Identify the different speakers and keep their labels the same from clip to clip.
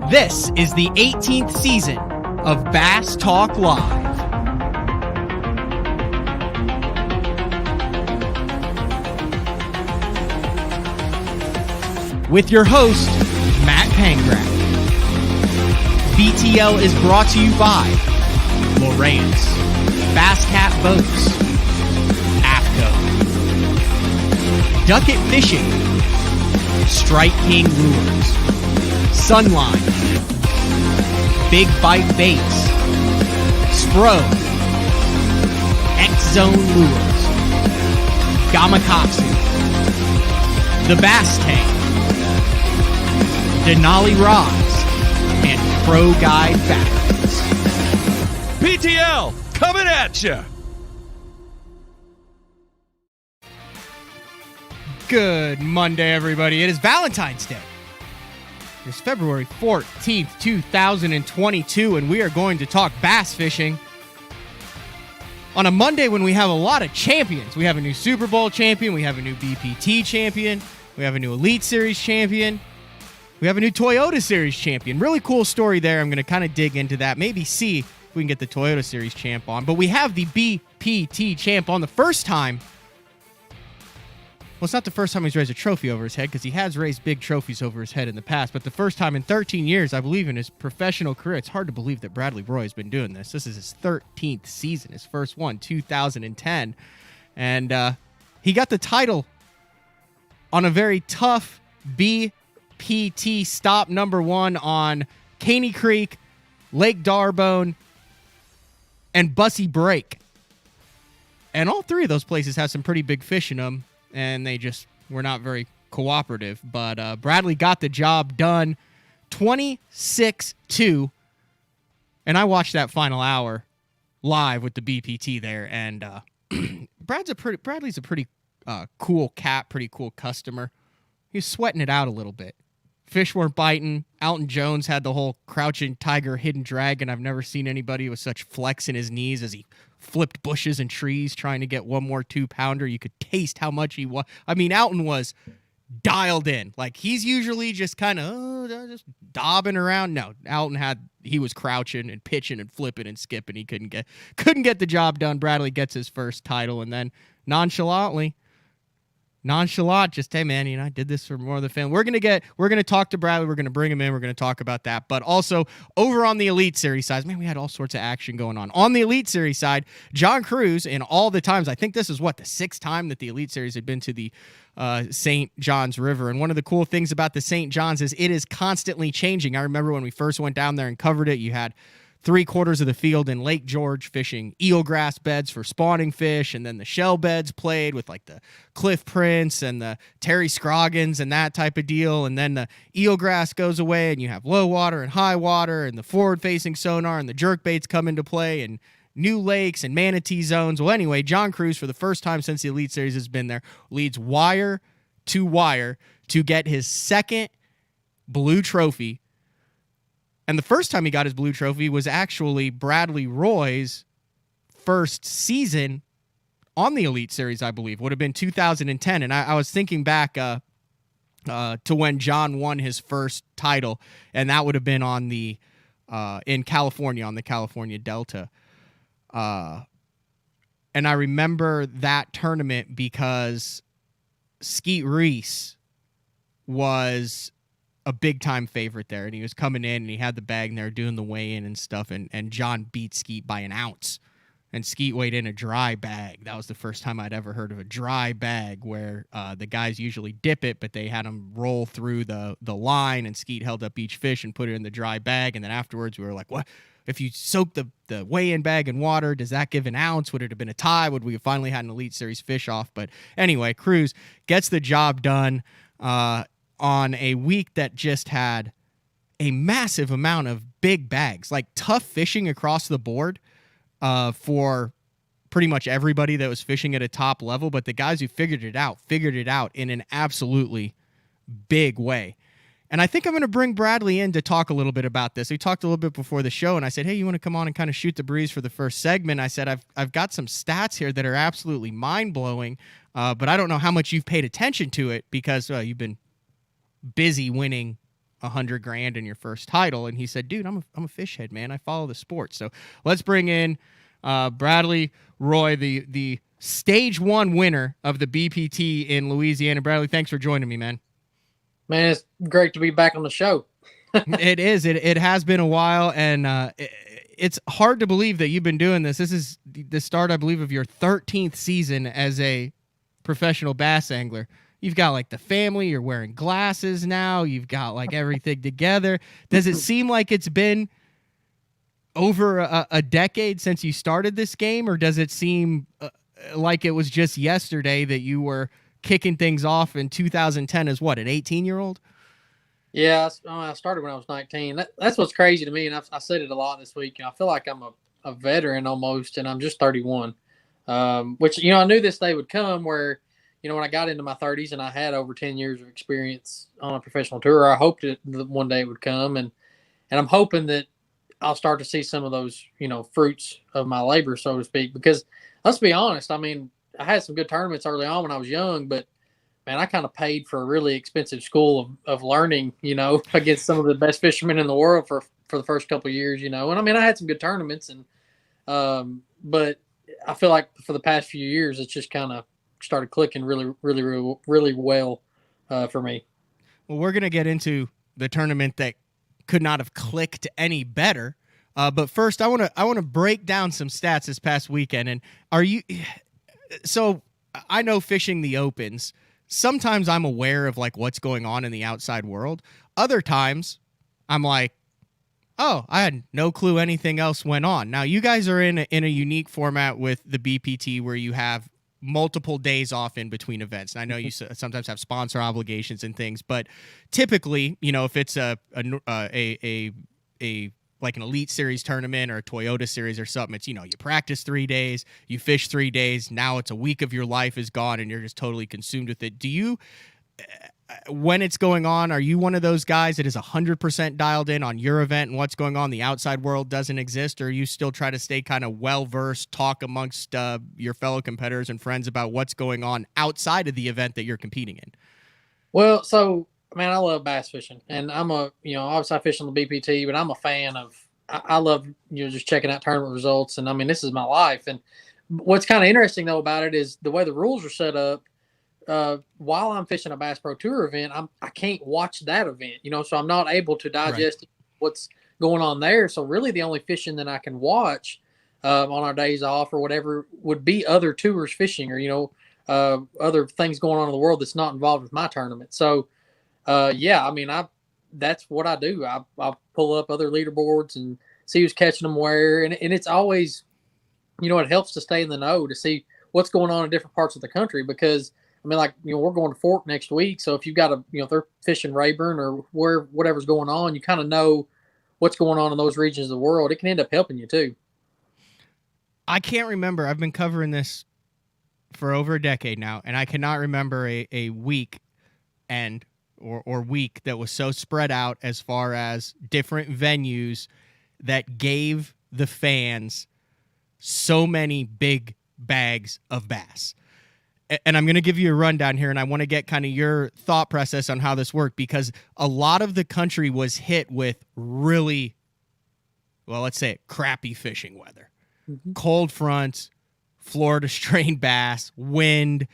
Speaker 1: This is the 18th season of Bass Talk Live. With your host, Matt Pangrac. BTL is brought to you by Lowrance, Bass Cat Boats, AFCO, Duck It Fishing, Strike King Lures, Sunline, Big Bite Baits, Spro, X-Zone Lures, Gamakatsu, The Bass Tank, Denali Rods, and Pro Guide Batteries.
Speaker 2: PTL, coming at you!
Speaker 1: Good Monday, everybody. It is Valentine's Day. It's February 14th, 2022, and we are going to talk bass fishing on a Monday when we have a lot of champions. We have a new Super Bowl champion. We have a new BPT champion. We have a new Elite Series champion. We have a new Toyota Series champion. Really cool story there. I'm going to kind of dig into that. Maybe see if we can get the Toyota Series champ on. But we have the BPT champ on the first time. Well, it's not the first time he's raised a trophy over his head because he has raised big trophies over his head in the past. But the first time in 13 years, I believe, in his professional career. It's hard to believe that Bradley Roy has been doing this. This is his 13th season, his first one, 2010. And he got the title on a very tough BPT stop number one on Caney Creek, Lake Darbone, and Bussy Break. And all three of those places have some pretty big fish in them. And they just were not very cooperative. But Bradley got the job done 26-2. And I watched that final hour live with the BPT there. And Bradley's a pretty cool cat, pretty cool customer. He was sweating it out a little bit. Fish weren't biting. Alton Jones had the whole crouching tiger, hidden dragon. I've never seen anybody with such flex in his knees as he flipped bushes and trees trying to get one more 2-pounder. You could taste how much he was. I mean, Alton was dialed in. Like, he's usually just kind of just dobbing around. No, Alton he was crouching and pitching and flipping and skipping. He couldn't get the job done. Bradley gets his first title, and then nonchalant, just, hey man, I did this for more of the family. We're gonna talk to Bradley. We're gonna bring him in. We're gonna talk about that. But also over on the Elite Series side, man, we had all sorts of action going on. On the Elite Series side, John Cruz, in all the times, I think this is the 6th time that the Elite Series had been to the St. Johns River. And one of the cool things about the St. Johns is it is constantly changing. I remember when we first went down there and covered it, you had 3/4 of the field in Lake George fishing eelgrass beds for spawning fish, and then the shell beds played with like the Cliff Prince and the Terry Scroggins and that type of deal, and then the eelgrass goes away and you have low water and high water and the forward-facing sonar and the jerk baits come into play and new lakes and manatee zones. Well, anyway, John Cruz, for the first time since the Elite Series has been there, leads wire to get his second blue trophy. And the first time he got his blue trophy was actually Bradley Roy's first season on the Elite Series, I believe. Would have been 2010. And I was thinking back to when John won his first title, and that would have been on the in California, on the California Delta. And I remember that tournament because Skeet Reese was a big-time favorite there, and he was coming in, and he had the bag, and they were doing the weigh-in and stuff, and John beat Skeet by an ounce, and Skeet weighed in a dry bag. That was the first time I'd ever heard of a dry bag where the guys usually dip it, but they had him roll through the line, and Skeet held up each fish and put it in the dry bag, and then afterwards we were like, what? If you soak the weigh-in bag in water, does that give an ounce? Would it have been a tie? Would we have finally had an Elite Series fish off? But anyway, Cruz gets the job done on a week that just had a massive amount of big bags, like tough fishing across the board for pretty much everybody that was fishing at a top level. But the guys who figured it out in an absolutely big way. And I think I'm going to bring Bradley in to talk a little bit about this. We talked a little bit before the show, and I said, hey, you want to come on and kind of shoot the breeze for the first segment? I said, I've got some stats here that are absolutely mind-blowing, but I don't know how much you've paid attention to it because you've been busy winning $100,000 in your first title. And he said, dude, I'm a fish head, man. I follow the sport. So let's bring in Bradley Roy, the stage 1 winner of the BPT in Louisiana. Bradley, thanks for joining me, man.
Speaker 3: Man, it's great to be back on the show.
Speaker 1: It is. It has been a while, and it's hard to believe that you've been doing this. This is the start, I believe, of your 13th season as a professional bass angler. You've got like the family, you're wearing glasses now, you've got like everything together. Does it seem like it's been over a decade since you started this game, or does it seem like it was just yesterday that you were kicking things off in 2010 as what, an 18-year-old?
Speaker 3: Yeah, I started when I was 19. That's what's crazy to me, and I said it a lot this week. I feel like I'm a veteran almost, and I'm just 31. Which, I knew this day would come where, when I got into my 30s and I had over 10 years of experience on a professional tour, I hoped that one day it would come, and I'm hoping that I'll start to see some of those, fruits of my labor, so to speak. Because let's be honest, I mean, I had some good tournaments early on when I was young, but man, I kind of paid for a really expensive school of learning, against some of the best fishermen in the world for the first couple of years, And I mean, I had some good tournaments, and but I feel like for the past few years, it's just kind of started clicking really, really, really, really well for me.
Speaker 1: Well, we're gonna get into the tournament that could not have clicked any better. But first, I want to break down some stats this past weekend. And so I know fishing the opens, sometimes I'm aware of like what's going on in the outside world. Other times I'm like, oh, I had no clue anything else went on. Now you guys are in a unique format with the BPT where you have multiple days off in between events. And I know you sometimes have sponsor obligations and things, but typically, if it's a like an Elite Series tournament or a Toyota Series or something, it's, you practice 3 days, you fish 3 days, now it's a week of your life is gone and you're just totally consumed with it. Do you, when it's going on, are you one of those guys that is 100% dialed in on your event and what's going on? The outside world doesn't exist, or you still try to stay kind of well-versed, talk amongst your fellow competitors and friends about what's going on outside of the event that you're competing in?
Speaker 3: Well, so, man, I love bass fishing, and I'm obviously I fish on the BPT, but I'm a fan of, I love, just checking out tournament results. And I mean, this is my life. And what's kind of interesting though about it is the way the rules are set up. While I'm fishing a Bass Pro Tour event, I can't watch that event, so I'm not able to digest what's going on there. So really the only fishing that I can watch on our days off or whatever would be other tours fishing or, other things going on in the world that's not involved with my tournament. So, yeah, I mean, that's what I do. I pull up other leaderboards and see who's catching them where, and it's always, it helps to stay in the know to see what's going on in different parts of the country because I mean, like, we're going to Fork next week. So if you've got if they're fishing Rayburn or whatever's going on, you kind of know what's going on in those regions of the world. It can end up helping you too.
Speaker 1: I can't remember. I've been covering this for over a decade now, and I cannot remember a week or week that was so spread out as far as different venues that gave the fans so many big bags of bass. And I'm going to give you a rundown here, and I want to get kind of your thought process on how this worked because a lot of the country was hit with really, well, let's say it, crappy fishing weather. Mm-hmm. Cold fronts, Florida strained bass, wind,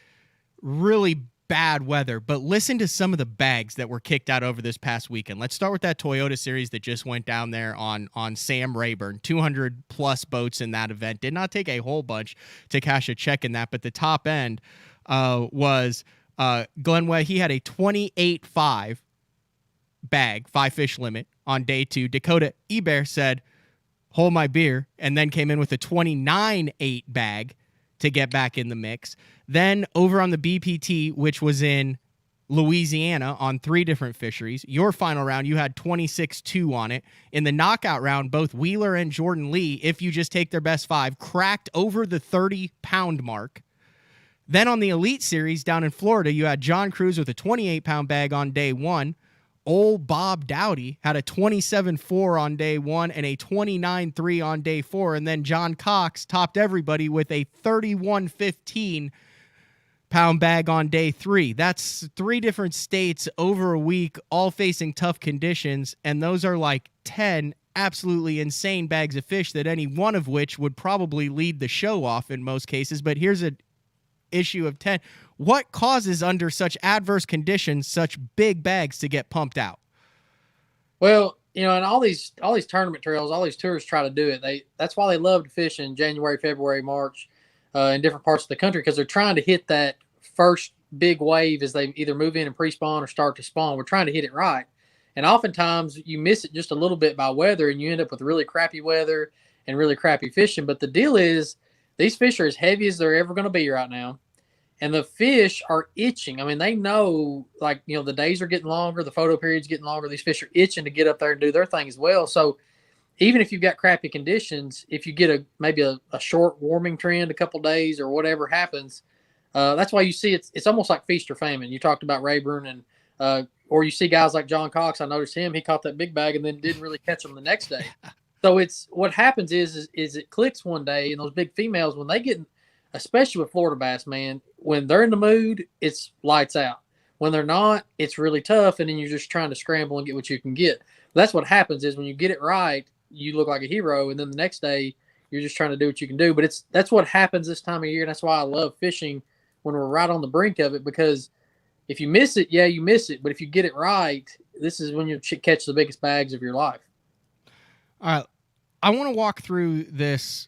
Speaker 1: really bad weather. But listen to some of the bags that were kicked out over this past weekend. Let's start with that Toyota Series that just went down there on Sam Rayburn. 200-plus boats in that event. Did not take a whole bunch to cash a check in that, but the top end was Glenn Way. He had a 28.5 bag, 5-fish limit on day 2. Dakota Eber said, hold my beer, and then came in with a 29.8 bag to get back in the mix. Then over on the BPT, which was in Louisiana on 3 different fisheries, your final round, you had 26.2 on it. In the knockout round, both Wheeler and Jordan Lee, if you just take their best 5, cracked over the 30-pound mark. Then on the Elite Series down in Florida, you had John Cruz with a 28-pound bag on day 1. Old Bob Dowdy had a 27.4 on day 1 and a 29.3 on day 4. And then John Cox topped everybody with a 31.15 pound bag on day 3. That's 3 different states over a week, all facing tough conditions. And those are like 10 absolutely insane bags of fish that any one of which would probably lead the show off in most cases. But here's an issue of 10. What causes under such adverse conditions such big bags to get pumped out?
Speaker 3: Well, and all these tournament trails, all these tours try to do it. That's why they love to fish in January, February, March, in different parts of the country, because they're trying to hit that first big wave as they either move in and pre-spawn or start to spawn. We're trying to hit it right. And oftentimes you miss it just a little bit by weather, and you end up with really crappy weather and really crappy fishing. But the deal is, these fish are as heavy as they're ever going to be right now. And the fish are itching. I mean, they know, like, the days are getting longer, the photo period's getting longer. These fish are itching to get up there and do their thing as well. So even if you've got crappy conditions, if you get maybe a short warming trend, a couple days or whatever happens, that's why you see it's almost like feast or famine. You talked about Rayburn, and or you see guys like John Cox. I noticed him. He caught that big bag and then didn't really catch them the next day. So it's what happens is it clicks one day, and those big females, when they get, especially with Florida bass, man, when they're in the mood, it's lights out. When they're not, it's really tough, and then you're just trying to scramble and get what you can get. That's what happens is when you get it right, you look like a hero, and then the next day you're just trying to do what you can do. But that's what happens this time of year, and that's why I love fishing when we're right on the brink of it, because if you miss it, yeah, you miss it. But if you get it right, this is when you catch the biggest bags of your life.
Speaker 1: All right. I want to walk through this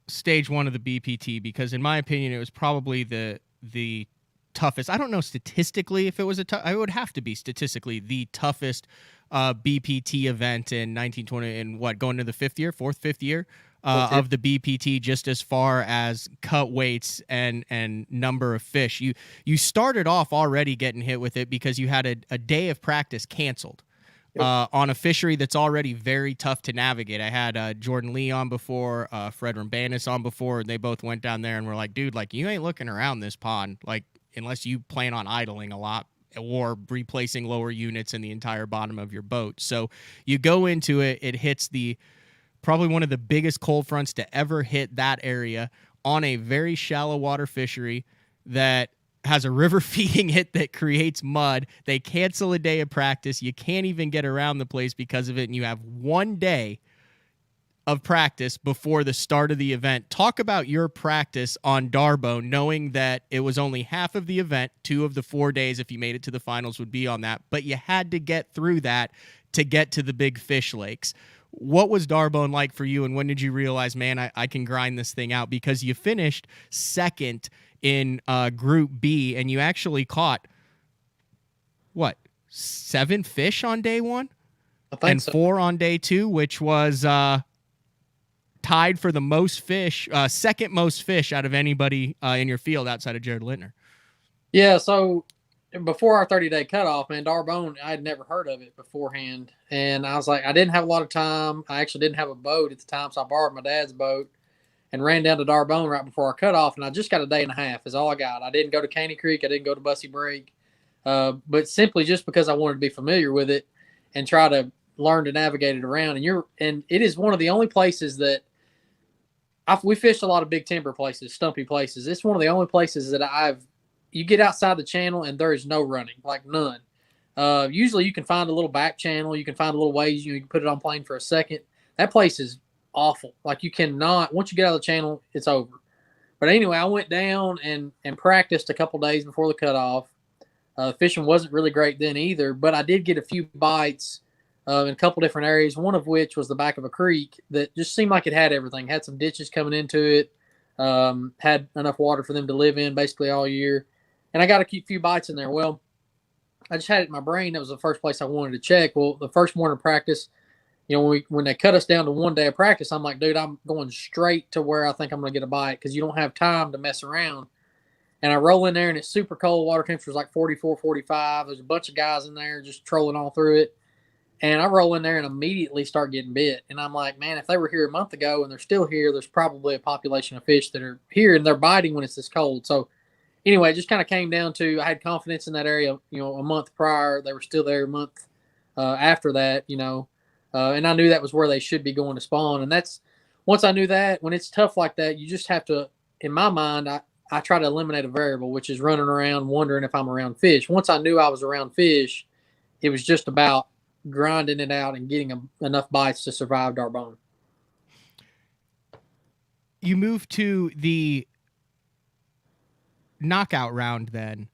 Speaker 1: stage 1 of the BPT, because in my opinion, it was probably the toughest. I don't know statistically if it was it would have to be statistically the toughest BPT event in 1920, and going to the fifth year of the BPT, just as far as cut weights and number of fish. You started off already getting hit with it because you had a day of practice canceled. On a fishery that's already very tough to navigate. I had Jordan Lee on before, Fred Rambanis on before, and they both went down there and were like, dude, like, you ain't looking around this pond, like, unless you plan on idling a lot or replacing lower units in the entire bottom of your boat. So you go into it, it hits probably one of the biggest cold fronts to ever hit that area on a very shallow water fishery that has a river feeding it that creates mud. They cancel a day of practice. You can't even get around the place because of it, and you have one day of practice before the start of the event. Talk about your practice on Darbone, knowing that it was only half of the event. 2 of the 4 days, if you made it to the finals, would be on that, but you had to get through that to get to the big fish lakes. What was Darbone like for you, and when did you realize, man, I can grind this thing out? Because you finished second in Group B, and you actually caught, 7 fish on day 1?
Speaker 3: I think
Speaker 1: and
Speaker 3: so.
Speaker 1: 4 on day 2, which was tied for the most fish, second most fish out of anybody in your field outside of Jared Littner.
Speaker 3: Yeah, so before our 30-day cutoff, man, Darbone, I had never heard of it beforehand. And I was like, I didn't have a lot of time. I actually didn't have a boat at the time, so I borrowed my dad's boat and ran down to Darbone right before our cutoff. And I just got a day and a half is all I got. I didn't go to Caney Creek. I didn't go to Bussy Break. But simply just because I wanted to be familiar with it and try to learn to navigate it around. And it is one of the only places that we fished a lot of big timber places, stumpy places. It's one of the only places that you get outside the channel and there is no running, like none. Usually you can find a little back channel. You can find a little ways you can put it on plane for a second. That place is awful. Like, you cannot, once you get out of the channel, it's over. But anyway, I went down and practiced a couple days before the cutoff. Fishing wasn't really great then either, but I did get a few bites in a couple different areas, one of which was the back of a creek that just seemed like it had everything. Had some ditches coming into it, had enough water for them to live in basically all year. And I got a few bites in there. Well, I just had it in my brain. That was the first place I wanted to check. Well, the first morning of practice, when they cut us down to 1 day of practice, I'm like, dude, I'm going straight to where I think I'm going to get a bite, because you don't have time to mess around. And I roll in there, and it's super cold. Water temperature is like 44, 45. There's a bunch of guys in there just trolling all through it. And I roll in there and immediately start getting bit. And I'm like, man, if they were here a month ago and they're still here, there's probably a population of fish that are here and they're biting when it's this cold. So anyway, it just kind of came down to, I had confidence in that area, a month prior. They were still there a month after that, and I knew that was where they should be going to spawn. And once I knew that, when it's tough like that, you just have to, in my mind, I try to eliminate a variable, which is running around wondering if I'm around fish. Once I knew I was around fish, it was just about grinding it out and getting enough bites to survive Darbone.
Speaker 1: You move to the knockout round then,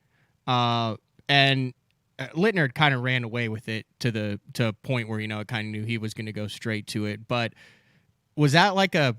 Speaker 1: and Littner kind of ran away with it to a point where it kind of knew he was going to go straight to it. But was that like a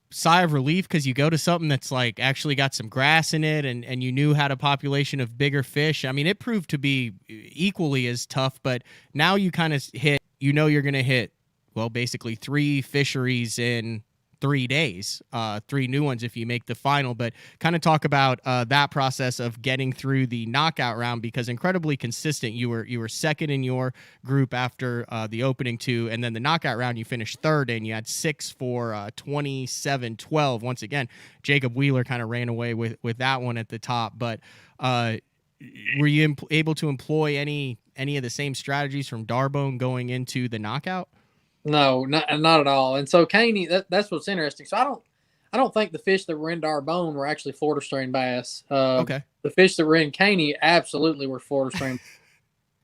Speaker 1: sigh of relief because you go to something that's like actually got some grass in it, and you knew had a population of bigger fish? I mean, it proved to be equally as tough, but now you kind of hit, you're going to hit, well, basically 3 fisheries in 3 days, 3 new ones if you make the final. But kind of talk about that process of getting through the knockout round, because incredibly consistent. You were second in your group after the opening 2, and then the knockout round you finished third, and you had 6 for 27-12. Once again, Jacob Wheeler kind of ran away with that one at the top. But were you able to employ any of the same strategies from Darbone going into the knockout?
Speaker 3: No, not at all. And so Caney, that's what's interesting. So I don't think the fish that were in Darbone were actually Florida strain bass.
Speaker 1: Okay.
Speaker 3: The fish that were in Caney absolutely were Florida strain.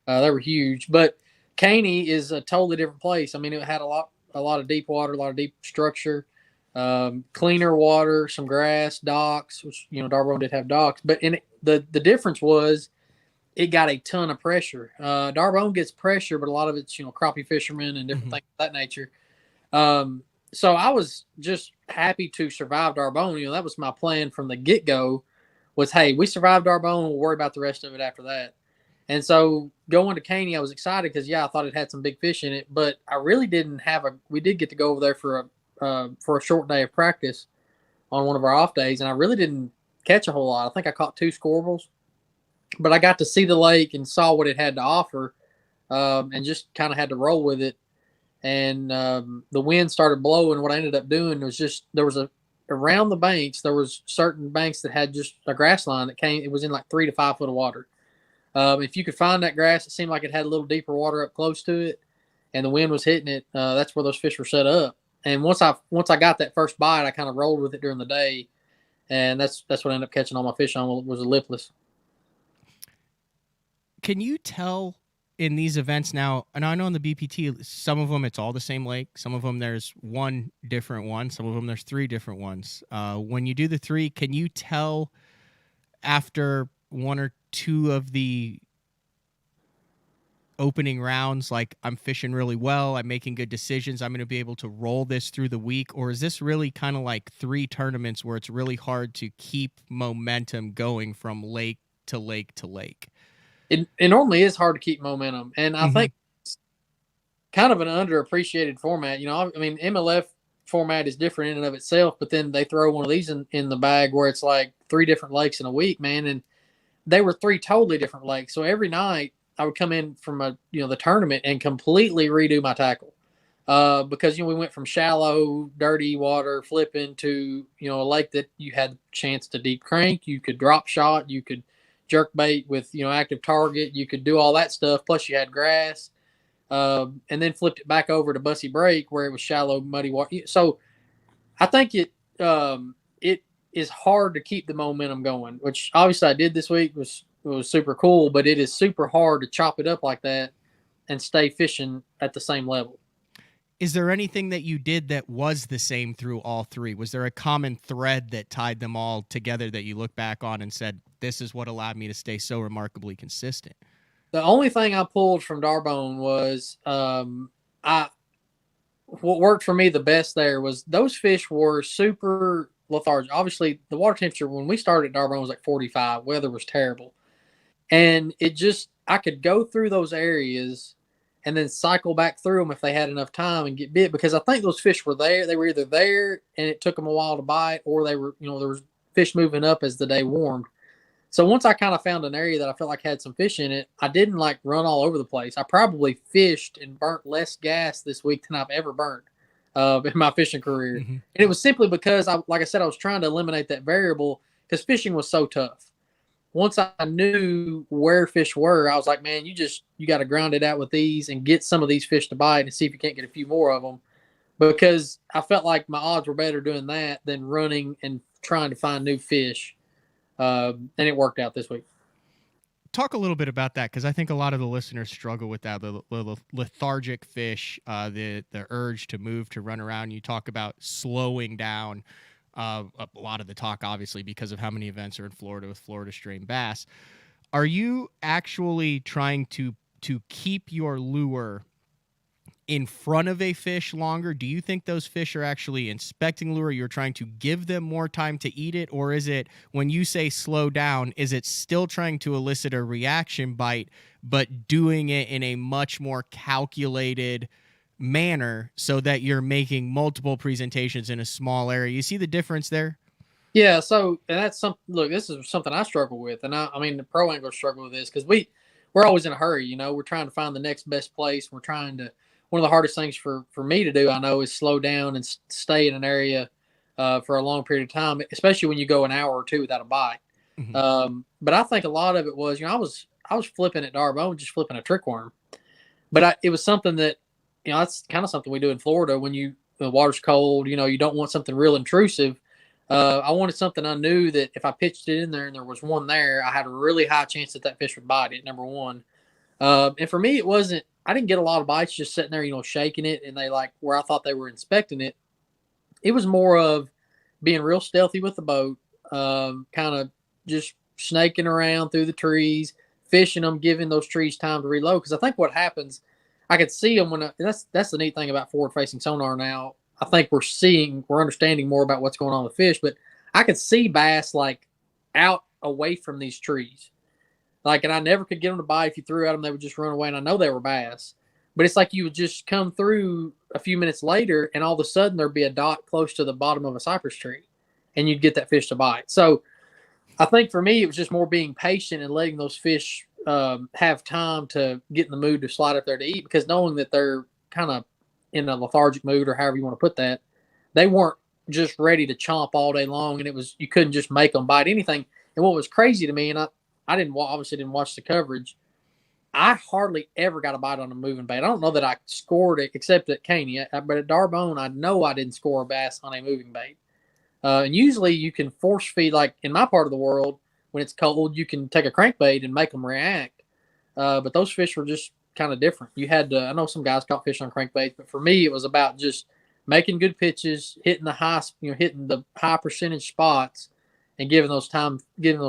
Speaker 3: They were huge, but Caney is a totally different place. I mean, it had a lot of deep water, a lot of deep structure, cleaner water, some grass, docks, which Darbone did have docks. But the difference was, it got a ton of pressure. Darbone gets pressure, but a lot of it's, crappie fishermen and different things of that nature. So I was just happy to survive Darbone. That was my plan from the get-go, was, hey, we survived Darbone, we'll worry about the rest of it after that. And so going to Caney, I was excited because, I thought it had some big fish in it, but I really didn't have we did get to go over there for a short day of practice on one of our off days, and I really didn't catch a whole lot. I think I caught 2 squirrels. But I got to see the lake and saw what it had to offer, and just kind of had to roll with it. And the wind started blowing. What I ended up doing was around the banks, there was certain banks that had just a grass line that it was in like 3 to 5 foot of water. If you could find that grass, it seemed like it had a little deeper water up close to it, and the wind was hitting it. That's where those fish were set up. And once I got that first bite, I kind of rolled with it during the day, and that's what I ended up catching all my fish on, was a lipless.
Speaker 1: Can you tell in these events now, and I know in the BPT, some of them it's all the same lake. Some of them there's one different one. Some of them there's 3 different ones. When you do the 3, can you tell after 1 or 2 of the opening rounds, like, I'm fishing really well, I'm making good decisions, I'm going to be able to roll this through the week? Or is this really kind of like 3 tournaments where it's really hard to keep momentum going from lake to lake to lake?
Speaker 3: It normally is hard to keep momentum, and I think it's kind of an underappreciated format. I mean, MLF format is different in and of itself, but then they throw one of these in the bag where it's like 3 different lakes in a week, man, and they were 3 totally different lakes. So every night I would come in from the tournament and completely redo my tackle, because we went from shallow, dirty water flipping to a lake that you had a chance to deep crank, you could drop shot, you could jerk bait with active target, you could do all that stuff, plus you had grass, and then flipped it back over to Bussy Break where it was shallow, muddy water. So I think it is hard to keep the momentum going, which obviously I did this week. Was super cool, but it is super hard to chop it up like that and stay fishing at the same level.
Speaker 1: Is there anything that you did that was the same through all 3? Was there a common thread that tied them all together that you look back on and said, this is what allowed me to stay so remarkably consistent?
Speaker 3: The only thing I pulled from Darbone was what worked for me the best there was those fish were super lethargic. Obviously, the water temperature when we started at Darbone was like 45. Weather was terrible. And I could go through those areas and then cycle back through them if they had enough time and get bit, because I think those fish were there. They were either there and it took them a while to bite, or they were, there was fish moving up as the day warmed. So once I kind of found an area that I felt like had some fish in it, I didn't like run all over the place. I probably fished and burnt less gas this week than I've ever burnt in my fishing career. And it was simply because like I said, I was trying to eliminate that variable because fishing was so tough. Once I knew where fish were, I was like, man, you got to ground it out with these and get some of these fish to bite and see if you can't get a few more of them, because I felt like my odds were better doing that than running and trying to find new fish. And it worked out this week.
Speaker 1: Talk a little bit about that, because I think a lot of the listeners struggle with that, the lethargic fish, the urge to move, to run around. You talk about slowing down. A lot of the talk, obviously, because of how many events are in Florida with Florida strain bass. Are you actually trying to keep your lure in front of a fish longer? Do you think those fish are actually inspecting lure? You're trying to give them more time to eat it? Or is it, when you say slow down, is it still trying to elicit a reaction bite, but doing it in a much more calculated manner so that you're making multiple presentations in a small area? You see the difference there?
Speaker 3: Yeah. So, and that's something, look, this is something I struggle with. And I mean, the pro anglers struggle with this because we're always in a hurry. You know, we're trying to find the next best place. We're trying to, one of the hardest things for me to do, I know, is slow down and stay in an area for a long period of time, especially when you go an hour or two without a bite.
Speaker 1: Mm-hmm.
Speaker 3: But I think a lot of it was, you know, I was flipping at Darbone, just flipping a trick worm, but it was something that, you know, that's kind of something we do in Florida when the water's cold. You know, you don't want something real intrusive. I wanted something I knew that if I pitched it in there and there was one there, I had a really high chance that fish would bite it. Number one. And for me, it wasn't, I didn't get a lot of bites just sitting there, you know, shaking it. And they like where I thought they were inspecting it. It was more of being real stealthy with the boat, kind of just snaking around through the trees, fishing them, giving those trees time to reload. Because I think what happens, I could see them that's the neat thing about forward facing sonar now. I think we're understanding more about what's going on with fish, but I could see bass like out away from these trees. Like, and I never could get them to bite. If you threw at them, they would just run away. And I know they were bass, but it's like you would just come through a few minutes later, and all of a sudden there'd be a dot close to the bottom of a cypress tree, and you'd get that fish to bite. So I think for me, it was just more being patient and letting those fish have time to get in the mood to slide up there to eat, because knowing that they're kind of in a lethargic mood, or however you want to put that, they weren't just ready to chomp all day long, and you couldn't just make them bite anything. And what was crazy to me, and I obviously didn't watch the coverage, I hardly ever got a bite on a moving bait. I don't know that I scored it except at Caney, but at Darbone, I know I didn't score a bass on a moving bait. And usually you can force feed, like in my part of the world, when it's cold, you can take a crankbait and make them react. But those fish were just kind of different. You had to, I know some guys caught fish on crankbaits, but for me, it was about just making good pitches, hitting the high percentage spots, and giving those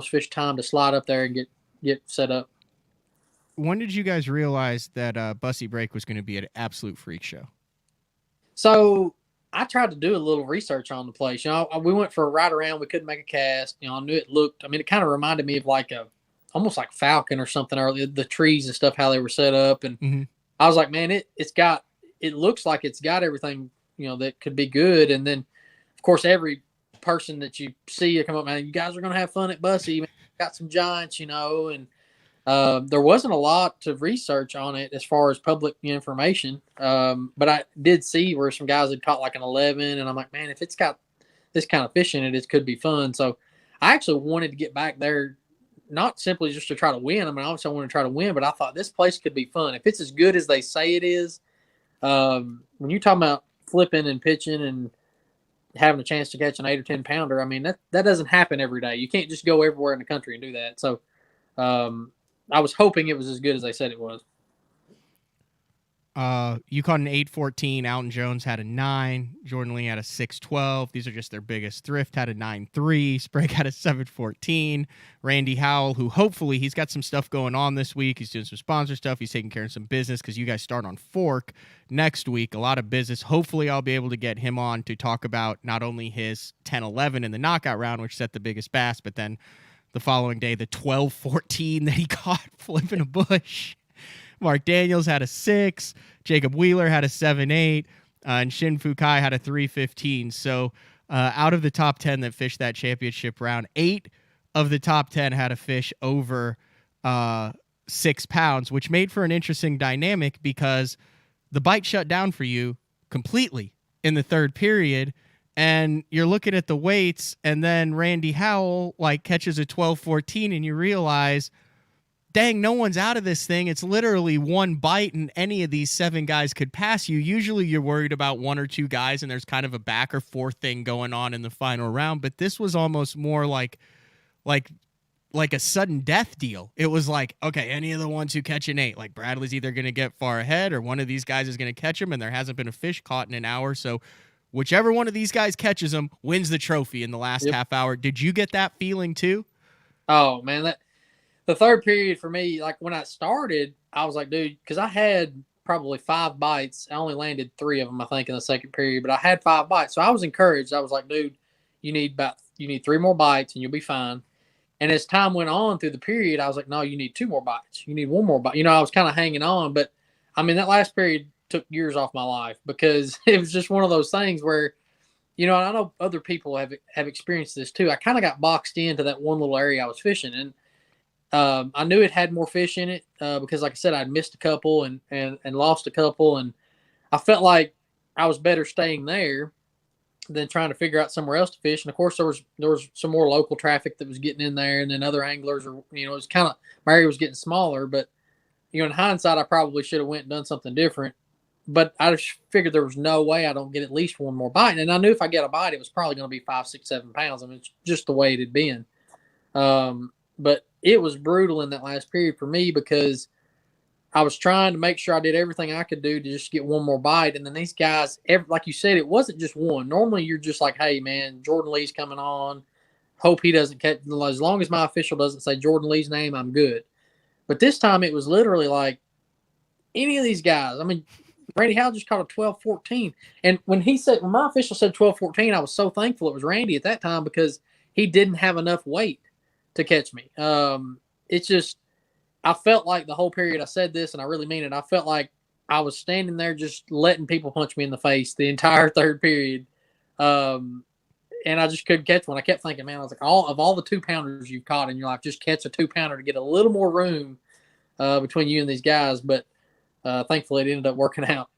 Speaker 3: fish time to slide up there and get set up.
Speaker 1: When did you guys realize that Bussy Break was going to be an absolute freak show?
Speaker 3: So I tried to do a little research on the place. You know, we went for a ride around. We couldn't make a cast. You know, I knew it looked, I mean, it kind of reminded me of like almost like Falcon or something, or the trees and stuff, how they were set up. And I was like, man, it looks like it's got everything, you know, that could be good. And then, of course, every person that you see come up, man, you guys are going to have fun at Bussy. Got some giants, you know, and there wasn't a lot to research on it as far as public information. But I did see where some guys had caught like an 11, and I'm like, man, if it's got this kind of fish in it, it could be fun. So I actually wanted to get back there, not simply just to try to win. I mean, obviously I want to try to win, but I thought this place could be fun. If it's as good as they say it is, when you're talking about flipping and pitching and having a chance to catch an 8 or 10 pounder, I mean, that doesn't happen every day. You can't just go everywhere in the country and do that. So I was hoping it was as good as they said it was.
Speaker 1: You caught an 8-14. Alton Jones had a 9. Jordan Lee had a 6-12. These are just their biggest. Thrift had a 9-3. Sprague had a 7-14. Randy Howell, who hopefully he's got some stuff going on this week. He's doing some sponsor stuff. He's taking care of some business because you guys start on Fork next week. A lot of business. Hopefully I'll be able to get him on to talk about not only his 10-11 in the knockout round, which set the biggest bass, but then the following day, the 12-14 that he caught flipping a bush. Mark Daniels had a 6. Jacob Wheeler had a 7-8. And Shin Fukai had a 3-15. So out of the top 10 that fished that championship round, 8 of the top 10 had a fish over 6 pounds, which made for an interesting dynamic because the bite shut down for you completely in the third period. And you're looking at the weights, and then Randy Howell catches a 12-14, and you realize, dang, no one's out of this thing. It's literally one bite, and any of these 7 guys could pass you. Usually you're worried about 1 or 2 guys, and there's kind of a back or forth thing going on in the final round. But this was almost more like like like a sudden death deal. It was like, okay, any of the ones who catch an 8, like Bradley's either going to get far ahead or one of these guys is going to catch him, and there hasn't been a fish caught in an hour. So whichever one of these guys catches him wins the trophy in the last
Speaker 3: Yep.
Speaker 1: half hour. Did you get that feeling too?
Speaker 3: Oh man, that the third period for me, like when I started, I was like, dude, because I had probably 5 bites. I only landed 3 of them, I think, in the second period, but I had 5 bites, so I was encouraged. I was like, dude, you need 3 more bites and you'll be fine. And as time went on through the period, I was like, no, you need 2 more bites. You need 1 more bite. I was kind of hanging on, but I mean, that last period took years off my life because it was just one of those things where, I know other people have experienced this too. I kind of got boxed into that one little area I was fishing, and I knew it had more fish in it because, like I said, I'd missed a couple and lost a couple, and I felt like I was better staying there than trying to figure out somewhere else to fish. And of course, there was some more local traffic that was getting in there, and then other anglers, or it was kind of, my area was getting smaller. But in hindsight, I probably should have went and done something different. But I just figured there was no way I don't get at least 1 more bite, and I knew if I get a bite, it was probably going to be 5, 6, 7 pounds. I mean, it's just the way it had been. But it was brutal in that last period for me because I was trying to make sure I did everything I could do to just get 1 more bite. And then these guys, like you said, it wasn't just one. Normally you're just like, hey, man, Jordan Lee's coming on. Hope he doesn't catch. As long as my official doesn't say Jordan Lee's name, I'm good. But this time it was literally like any of these guys. I mean, Randy Howell just caught a 12-14. And when my official said 12-14, I was so thankful it was Randy at that time because he didn't have enough weight to catch me. It's just, I felt like the whole period, I said this and I really mean it, I felt like I was standing there just letting people punch me in the face the entire third period. And I just couldn't catch one. I kept thinking, man, I was like, all the 2-pounders you've caught in your life, just catch a 2-pounder to get a little more room between you and these guys. But thankfully it ended up working out.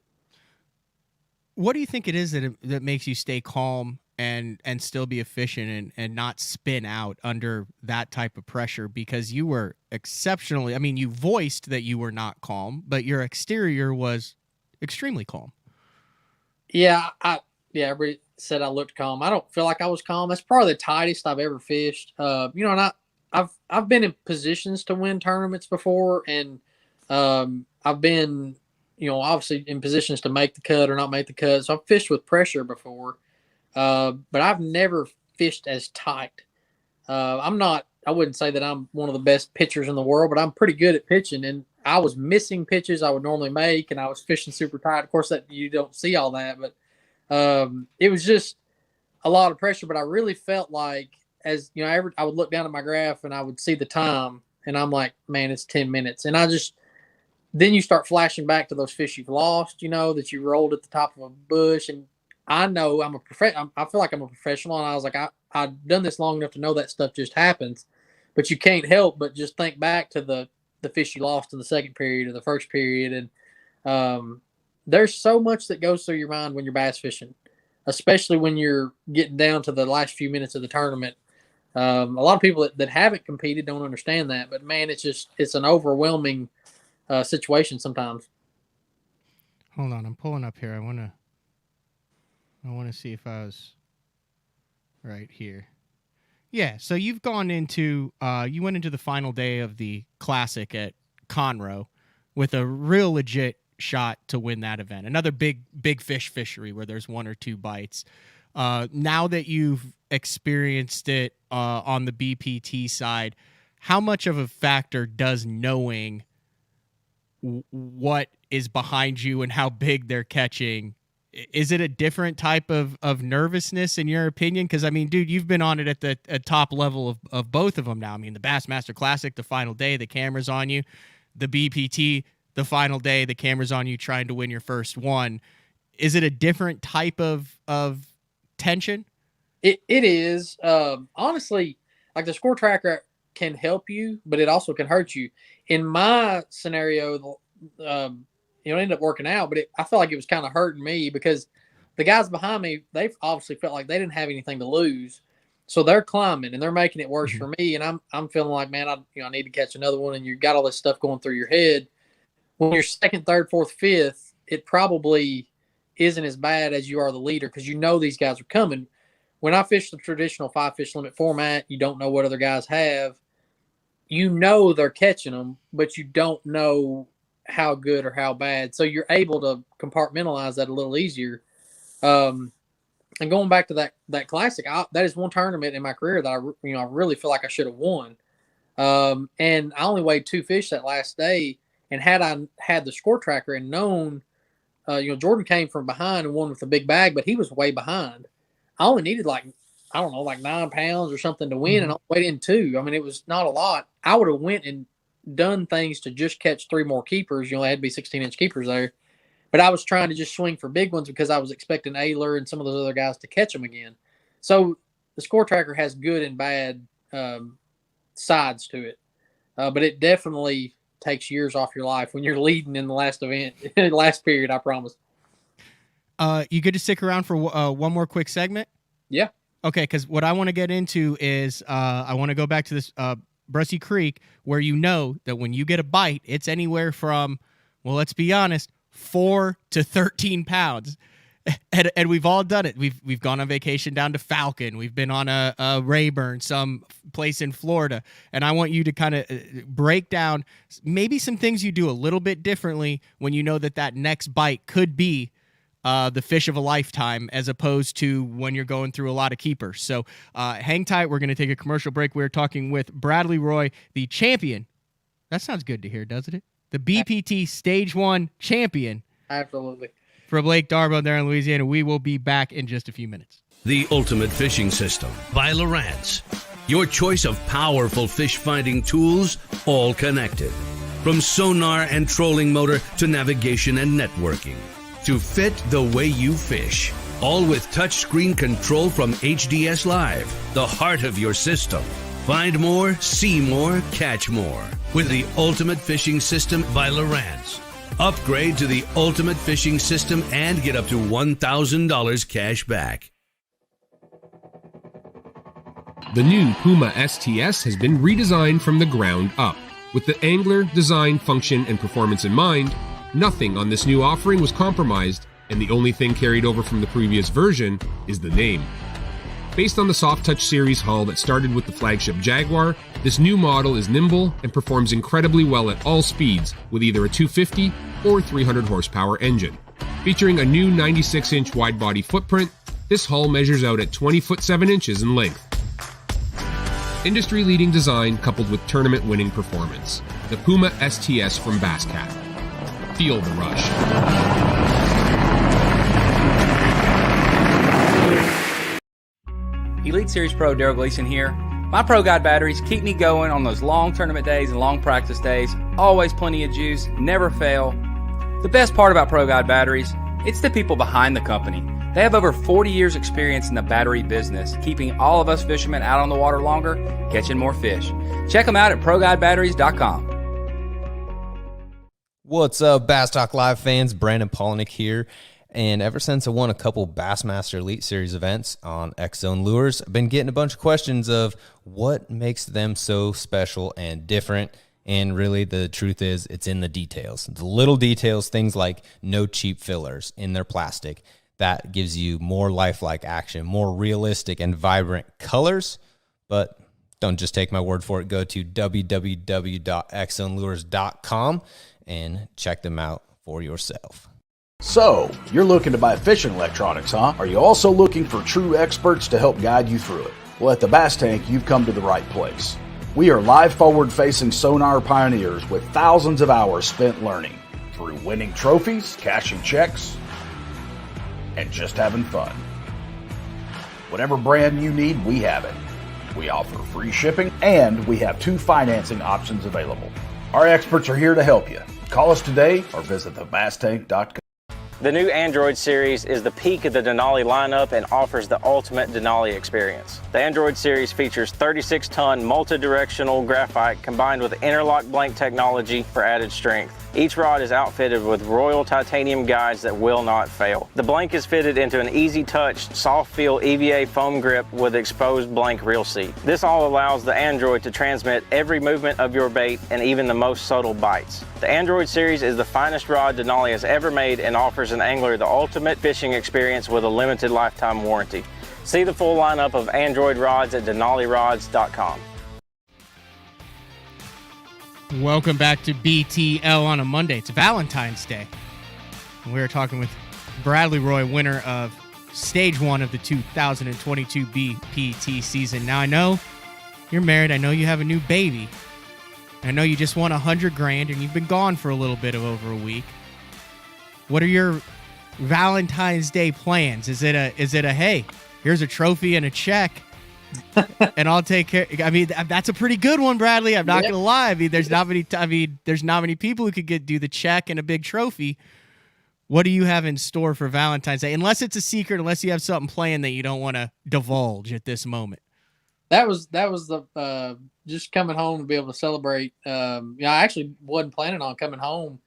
Speaker 1: What do you think it is that makes you stay calm and still be efficient and not spin out under that type of pressure? Because you were exceptionally, I mean, you voiced that you were not calm, but your exterior was extremely calm.
Speaker 3: Yeah, everybody said I looked calm. I don't feel like I was calm. That's probably the tightest I've ever fished. And I've been in positions to win tournaments before, and I've been, obviously in positions to make the cut or not make the cut. So I've fished with pressure before. But I've never fished as tight. I wouldn't say that I'm one of the best pitchers in the world, but I'm pretty good at pitching. And I was missing pitches I would normally make, and I was fishing super tight. Of course, that you don't see all that, but it was just a lot of pressure. But I really felt like, as I would look down at my graph and I would see the time, and I'm like, man, it's 10 minutes. And then you start flashing back to those fish you've lost, that you rolled at the top of a bush. And I know I feel like I'm a professional, and I was like, I've done this long enough to know that stuff just happens, but you can't help but just think back to the fish you lost in the second period or the first period. And there's so much that goes through your mind when you're bass fishing, especially when you're getting down to the last few minutes of the tournament. A lot of people that haven't competed don't understand that, but man, it's an overwhelming situation sometimes.
Speaker 1: Hold on, I'm pulling up here. I want to see if I was right here. Yeah, so you've gone into you went into the final day of the Classic at Conroe with a real legit shot to win that event. Another big fish fishery where there's 1 or 2 bites. Now that you've experienced it on the BPT side, how much of a factor does knowing what is behind you and how big they're catching? Is it a different type of nervousness in your opinion? Because, I mean, dude, you've been on it at the top level of both of them now. I mean, the Bassmaster Classic, the final day, the camera's on you. The BPT, the final day, the camera's on you trying to win your first one. Is it a different type of tension?
Speaker 3: It is. Honestly, like the score tracker can help you, but it also can hurt you. In my scenario, it ended up working out, but I felt like it was kind of hurting me because the guys behind me, they've obviously felt like they didn't have anything to lose. So they're climbing and they're making it worse for me. And I'm feeling like, man, I need to catch another one. And you've got all this stuff going through your head. When you're second, third, fourth, fifth, it probably isn't as bad as you are the leader because these guys are coming. when I fish the traditional 5-fish limit format, you don't know what other guys have. You know they're catching them, but you don't know how good or how bad. So you're able to compartmentalize that a little easier. And going back to that classic, that is one tournament in my career that I really feel like I should have won. And I only weighed 2 fish that last day. And had I had the score tracker and known, Jordan came from behind and won with a big bag, but he was way behind. I only needed like 9 pounds or something to win, and I weighed in 2. I mean, it was not a lot. I would have went and done things to just catch 3 more keepers. They had to be 16-inch keepers there. But I was trying to just swing for big ones because I was expecting Ayler and some of those other guys to catch them again. So the score tracker has good and bad sides to it. But it definitely takes years off your life when you're leading in the last event, last period, I promise.
Speaker 1: You good to stick around for one more quick segment?
Speaker 3: Yeah.
Speaker 1: Okay, because what I want to get into is I want to go back to this Brushy Creek, where you know that when you get a bite, it's anywhere from, well, let's be honest, 4 to 13 pounds. And we've all done it. We've gone on vacation down to Falcon. We've been on a Rayburn, some place in Florida. And I want you to kind of break down maybe some things you do a little bit differently when you know that next bite could be the fish of a lifetime, as opposed to when you're going through a lot of keepers. So hang tight. We're going to take a commercial break. We're talking with Bradley Roy, the champion. That sounds good to hear, doesn't it? The BPT Stage 1 champion.
Speaker 3: Absolutely.
Speaker 1: For Lake Darbo there in Louisiana. We will be back in just a few minutes.
Speaker 2: The Ultimate Fishing System by Lowrance. Your choice of powerful fish-finding tools, all connected. From sonar and trolling motor to navigation and networking. To fit the way you fish. All with touchscreen control from HDS Live, the heart of your system. Find more, see more, catch more with the Ultimate Fishing System by Lowrance. Upgrade to the Ultimate Fishing System and get up to $1,000 cash back.
Speaker 4: The new Puma STS has been redesigned from the ground up. With the angler, design, function, and performance in mind, nothing on this new offering was compromised, and the only thing carried over from the previous version is the name. Based on the Soft Touch series hull that started with the flagship Jaguar, this new model is nimble and performs incredibly well at all speeds with either a 250 or 300 horsepower engine. Featuring a new 96-inch wide-body footprint, this hull measures out at 20 foot 7 inches in length. Industry-leading design coupled with tournament-winning performance. The Puma STS from Basscat. Feel the rush.
Speaker 5: Elite Series Pro Daryl Gleason here. My Pro Guide batteries keep me going on those long tournament days and long practice days. Always plenty of juice, never fail. The best part about Pro Guide batteries, it's the people behind the company. They have over 40 years experience in the battery business, keeping all of us fishermen out on the water longer, catching more fish. Check them out at ProGuideBatteries.com.
Speaker 6: What's up, Bass Talk Live fans? Brandon Polnick here. And ever since I won a couple Bassmaster Elite Series events on X-Zone Lures, I've been getting a bunch of questions of what makes them so special and different. And really, the truth is, it's in the details. The little details, things like no cheap fillers in their plastic. That gives you more lifelike action, more realistic and vibrant colors. But don't just take my word for it. Go to www.xzonelures.com and check them out for yourself.
Speaker 7: So, you're looking to buy fishing electronics, huh? Are you also looking for true experts to help guide you through it? Well, at the Bass Tank, you've come to the right place. We are live forward-facing sonar pioneers with thousands of hours spent learning through winning trophies, cashing checks, and just having fun. Whatever brand you need, we have it. We offer free shipping, and we have 2 financing options available. Our experts are here to help you. Call us today or visit thebasstank.com.
Speaker 8: The new Android series is the peak of the Denali lineup and offers the ultimate Denali experience. The Android series features 36-ton multi-directional graphite combined with interlock blank technology for added strength. Each rod is outfitted with Royal titanium guides that will not fail. The blank is fitted into an easy-touch, soft-feel EVA foam grip with exposed blank reel seat. This all allows the Android to transmit every movement of your bait and even the most subtle bites. The Android series is the finest rod Denali has ever made and offers an angler the ultimate fishing experience with a limited lifetime warranty. See the full lineup of Android rods at denalirods.com.
Speaker 1: Welcome back to BTL on a Monday. It's Valentine's Day. We're talking with Bradley Roy, winner of Stage 1 of the 2022 BPT season. Now, I know you're married. I know you have a new baby. I know you just won $100,000 and you've been gone for a little bit of over a week. What are your Valentine's Day plans? Is it a hey, here's a trophy and a check, and I'll take care? I mean, that's a pretty good one, Bradley. I'm not gonna lie. I mean, there's not many people who could do the check and a big trophy. What do you have in store for Valentine's Day? Unless it's a secret, unless you have something planned that you don't want to divulge at this moment.
Speaker 3: That was the just coming home to be able to celebrate. I actually wasn't planning on coming home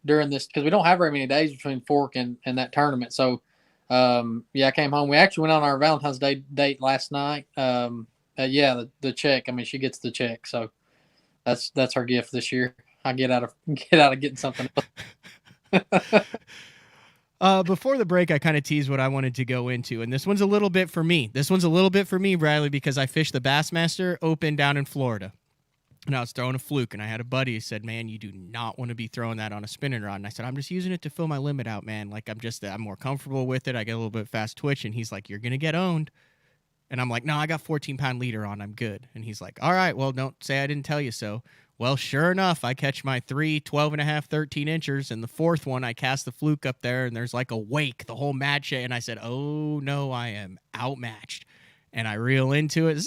Speaker 3: during this because we don't have very many days between Fork and that tournament. So, I came home. We actually went on our Valentine's Day date last night. The check. I mean, she gets the check, so that's her gift this year. I get out of getting something else.
Speaker 1: Before the break, I kind of teased what I wanted to go into, and this one's a little bit for me. Bradley, because I fished the Bassmaster Open down in Florida, and I was throwing a fluke, and I had a buddy who said, man, you do not want to be throwing that on a spinning rod. And I said, I'm just using it to fill my limit out, man. Like, I'm more comfortable with it. I get a little bit fast twitch, and he's like, you're going to get owned. And I'm like, no, I got 14-pound leader on. I'm good. And he's like, all right, well, don't say I didn't tell you so. Well, sure enough, I catch my 3 12.5, 13 inchers, and the fourth one, I cast the fluke up there, and there's like a wake the whole match, and I said, oh, no, I am outmatched. And I reel into it.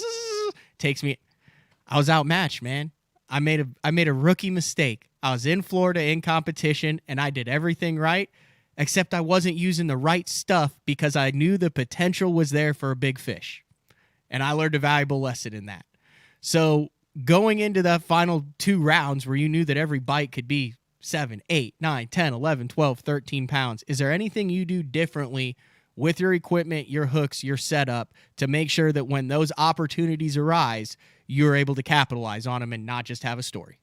Speaker 1: I was outmatched, man. I made a rookie mistake. I was in Florida in competition, and I did everything right, except I wasn't using the right stuff because I knew the potential was there for a big fish. And I learned a valuable lesson in that. So going into the final 2 rounds where you knew that every bite could be 7, 8, 9, 10, 11, 12, 13 pounds, is there anything you do differently with your equipment, your hooks, your setup to make sure that when those opportunities arise, you're able to capitalize on them and not just have a story?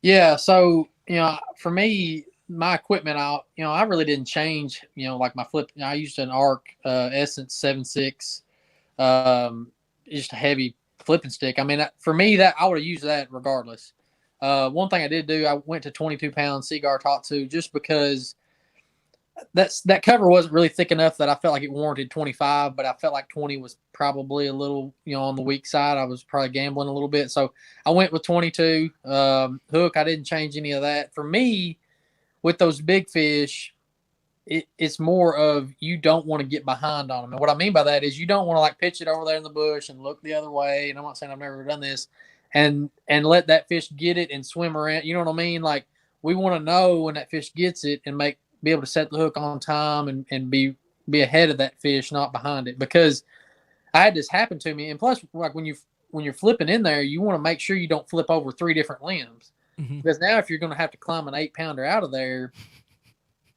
Speaker 3: Yeah. So, for me, my equipment, I really didn't change, like my flip. I used an Arc Essence 7.6, just a heavy flipping stick. I mean, for me, that I would have used that regardless. One thing I did do, I went to 22-pound Seagar Tatsu just because that cover wasn't really thick enough that I felt like it warranted 25, but I felt like 20 was probably a little, on the weak side. I was probably gambling a little bit. So I went with 22. Hook, I didn't change any of that. For me, with those big fish, it's more of you don't want to get behind on them. And what I mean by that is you don't want to like pitch it over there in the bush and look the other way. And I'm not saying I've never done this and let that fish get it and swim around. You know what I mean? Like we want to know when that fish gets it and be able to set the hook on time and be ahead of that fish, not behind it. Because I had this happen to me. And plus, like when you're flipping in there, you want to make sure you don't flip over 3 different limbs. Mm-hmm. Because now if you're going to have to climb an 8-pounder out of there,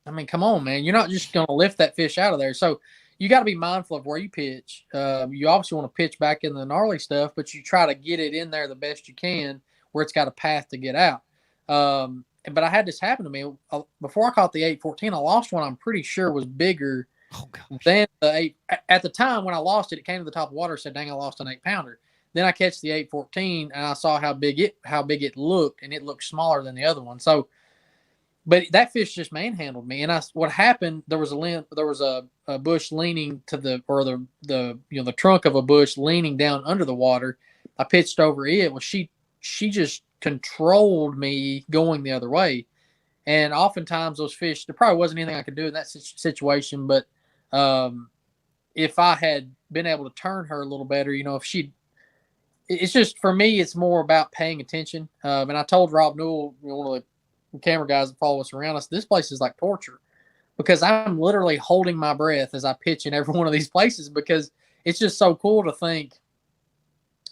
Speaker 3: I mean, come on, man. You're not just going to lift that fish out of there. So you got to be mindful of where you pitch. You obviously want to pitch back in the gnarly stuff, but you try to get it in there the best you can where it's got a path to get out. But I had this happen to me. Before I caught the 814, I lost one I'm pretty sure was bigger than the 8. At the time when I lost it, it came to the top of the water and said, dang, I lost an 8-pounder. Then I catch the 814 and I saw how big it looked, and it looked smaller than the other one. So, but that fish just manhandled me. And what happened? There was a bush leaning to the trunk of a bush leaning down under the water. I pitched over it. Well, she just controlled me going the other way. And oftentimes those fish, there probably wasn't anything I could do in that situation. But if I had been able to turn her a little better, it's just, for me, it's more about paying attention. And I told Rob Newell, one of the camera guys that follow us around, this place is like torture because I'm literally holding my breath as I pitch in every one of these places because it's just so cool to think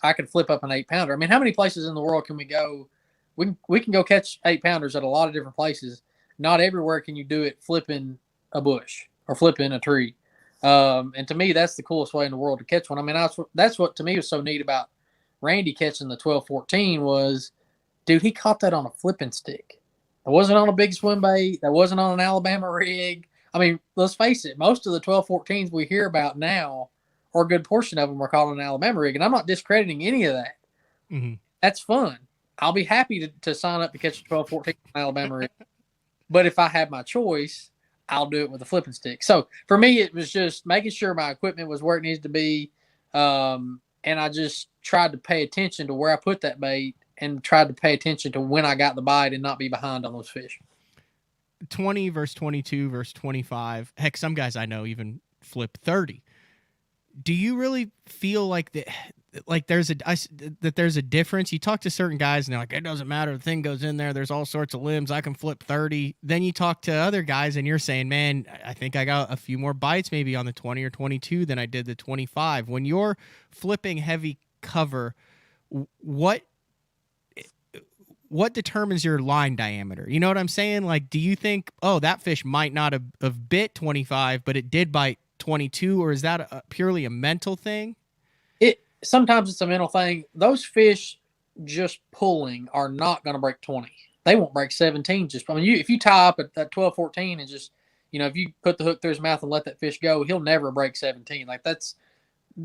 Speaker 3: I could flip up an 8-pounder. I mean, how many places in the world can we go? We can go catch 8-pounders at a lot of different places. Not everywhere can you do it flipping a bush or flipping a tree. And to me, that's the coolest way in the world to catch one. I mean, that's what to me was so neat about Randy catching the 1214 was, dude, he caught that on a flipping stick. It wasn't on a big swim bait. That wasn't on an Alabama rig. I mean, let's face it, most of the 1214s we hear about now or a good portion of them are caught on an Alabama rig. And I'm not discrediting any of that.
Speaker 1: Mm-hmm.
Speaker 3: That's fun. I'll be happy to sign up to catch a 12, 14 on Alabama rig. But if I have my choice, I'll do it with a flipping stick. So for me, it was just making sure my equipment was where it needs to be. And I just tried to pay attention to where I put that bait and tried to pay attention to when I got the bite and not be behind on those fish.
Speaker 1: 20 versus 22 versus 25. Heck, some guys I know even flip 30. Do you really feel like there's a difference? You talk to certain guys and they're like, it doesn't matter. The thing goes in there. There's all sorts of limbs. I can flip 30. Then you talk to other guys and you're saying, man, I think I got a few more bites maybe on the 20 or 22 than I did the 25. When you're flipping heavy cover, what determines your line diameter? You know what I'm saying? Like, do you think, oh, that fish might not have bit 25, but it did bite 22, or is that purely a mental thing?
Speaker 3: Sometimes it's a mental thing. Those fish just pulling are not going to break 20. They won't break 17. If you tie up at 12, 14 and just, if you put the hook through his mouth and let that fish go, he'll never break 17. Like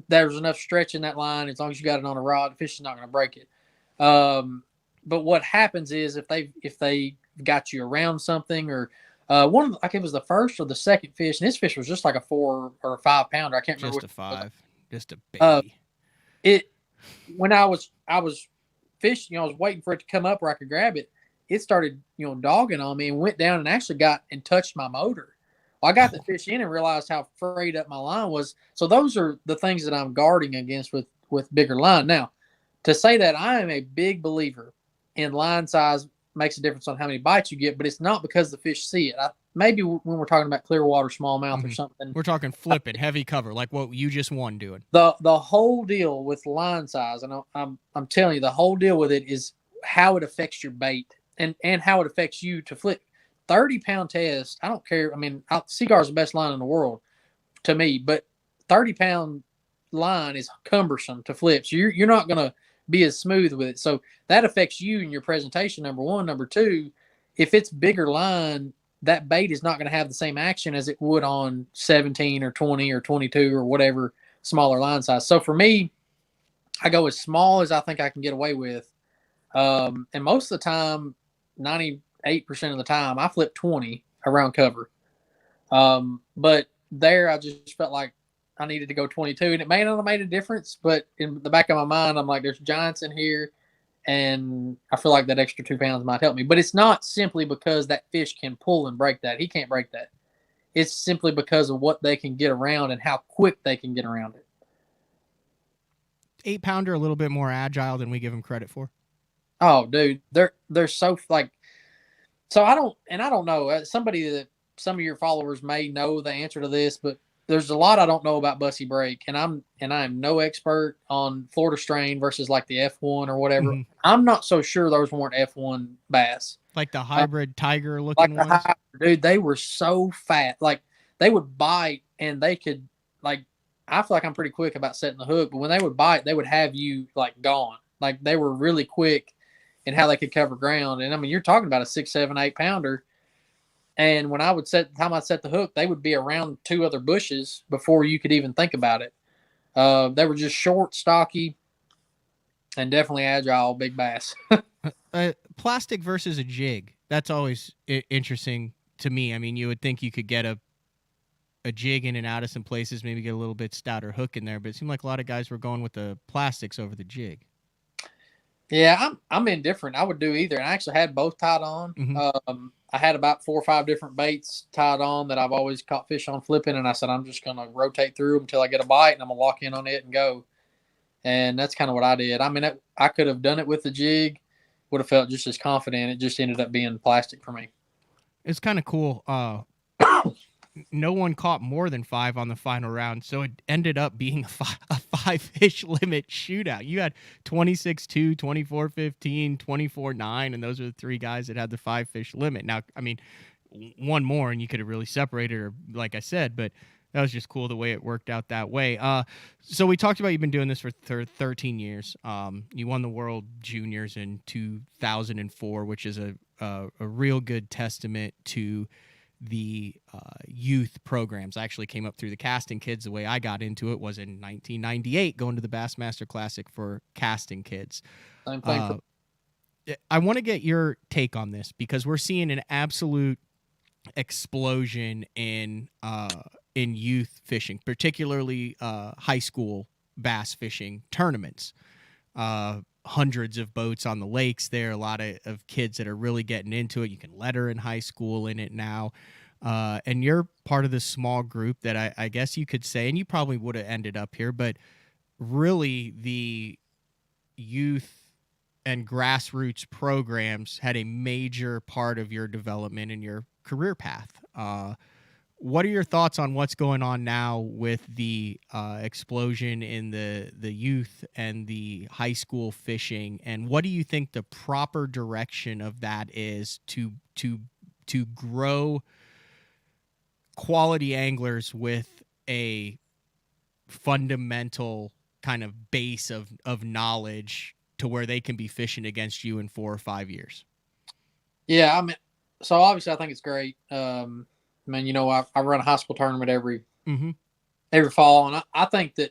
Speaker 3: there's enough stretch in that line. As long as you got it on a rod, the fish is not going to break it. But what happens is if they got you around something, or it was the first or the second fish, and this fish was just like a 4 or 5 pounder. I can't remember.
Speaker 1: Just a 5, just a baby.
Speaker 3: When I was fishing, I was waiting for it to come up where I could grab it. It started, dogging on me and went down and actually got and touched my motor. Well, I got the fish in and realized how frayed up my line was. So those are the things that I'm guarding against with bigger line. Now, to say that, I am a big believer in line size makes a difference on how many bites you get, but it's not because the fish see it. Maybe when we're talking about clear water, smallmouth or something.
Speaker 1: We're talking flipping, heavy cover, like what you just won doing.
Speaker 3: The whole deal with line size, and I'm telling you, the whole deal with it is how it affects your bait and how it affects you to flip. 30-pound test, I don't care. I mean, Seagar is the best line in the world to me, but 30-pound line is cumbersome to flip. So you're not going to be as smooth with it. So that affects you and your presentation, number one. Number two, if it's bigger line, that bait is not going to have the same action as it would on 17 or 20 or 22 or whatever smaller line size. So for me, I go as small as I think I can get away with. And most of the time, 98% of the time, I flip 20 around cover. But there, I just felt like I needed to go 22, and it may not have made a difference, but in the back of my mind, I'm like, there's giants in here, and I feel like that extra 2 pounds might help me. But it's not simply because that fish can pull and break that. He can't break that. It's simply because of what they can get around and how quick they can get around it.
Speaker 1: 8-pounder a little bit more agile than we give them credit for.
Speaker 3: Oh, dude, they're so so I don't know. Somebody that some of your followers may know the answer to this, but there's a lot I don't know about bussy break, and I am no expert on Florida strain versus like the F1 or whatever. Mm-hmm. I'm not so sure those weren't F1 bass,
Speaker 1: like the hybrid tiger looking ones.
Speaker 3: Dude, they were so fat. Like they would bite, and they could I feel like I'm pretty quick about setting the hook, but when they would bite, they would have you like gone. Like they were really quick in how they could cover ground. And I mean, you're talking about a 6, 7, 8 pounder. And when I'd set the hook, they would be around 2 other bushes before you could even think about it. They were just short, stocky, and definitely agile, big bass.
Speaker 1: Plastic versus a jig. That's always interesting to me. I mean, you would think you could get a jig in and out of some places, maybe get a little bit stouter hook in there, but it seemed like a lot of guys were going with the plastics over the jig.
Speaker 3: Yeah, I'm indifferent. I would do either. And I actually had both tied on. Mm-hmm. I had about 4 or 5 different baits tied on that I've always caught fish on flipping. And I said, I'm just going to rotate through them until I get a bite, and I'm going to lock in on it and go. And that's kind of what I did. I mean, I could have done it with the jig, would have felt just as confident. It just ended up being plastic for me.
Speaker 1: It's kind of cool. No one caught more than 5 on the final round, so it ended up being a 5-fish limit shootout. You had 26-2, 24-15, 24-9, and those are the 3 guys that had the 5-fish limit. Now, I mean, one more, and you could have really separated, or like I said, but that was just cool the way it worked out that way. So we talked about you've been doing this for 13 years. You won the World Juniors in 2004, which is a real good testament to the youth programs. I actually came up through the casting kids. The way I got into it was in 1998, going to the Bassmaster Classic for casting kids.
Speaker 3: Same thing.
Speaker 1: I want to get your take on this because we're seeing an absolute explosion in youth fishing, particularly high school bass fishing tournaments. Hundreds of boats on the lakes there, a lot of kids that are really getting into it. You can letter in high school in it now. And you're part of this small group that I guess you could say, and you probably would have ended up here, but really the youth and grassroots programs had a major part of your development and your career path. What are your thoughts on what's going on now with the explosion in the youth and the high school fishing, and what do you think the proper direction of that is to grow quality anglers with a fundamental kind of base of knowledge to where they can be fishing against you in 4 or 5 years?
Speaker 3: Yeah, I mean, so obviously I think it's great. I mean, you know, I run a high school tournament every fall, and I think that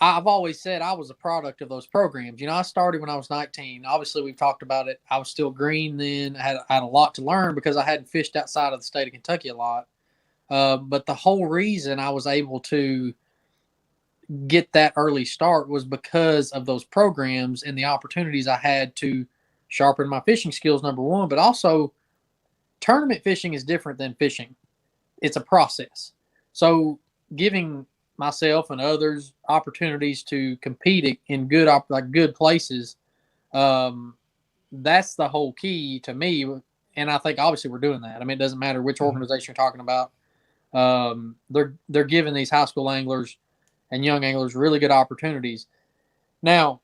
Speaker 3: I've always said I was a product of those programs. You know, I started when I was 19. Obviously, we've talked about it. I was still green then. I had a lot to learn because I hadn't fished outside of the state of Kentucky a lot. But the whole reason I was able to get that early start was because of those programs and the opportunities I had to sharpen my fishing skills, number one, but also tournament fishing is different than fishing. It's a process. So giving myself and others opportunities to compete in good places, that's the whole key to me. And I think obviously we're doing that. I mean, it doesn't matter which organization you're talking about. They're giving these high school anglers and young anglers really good opportunities. Now,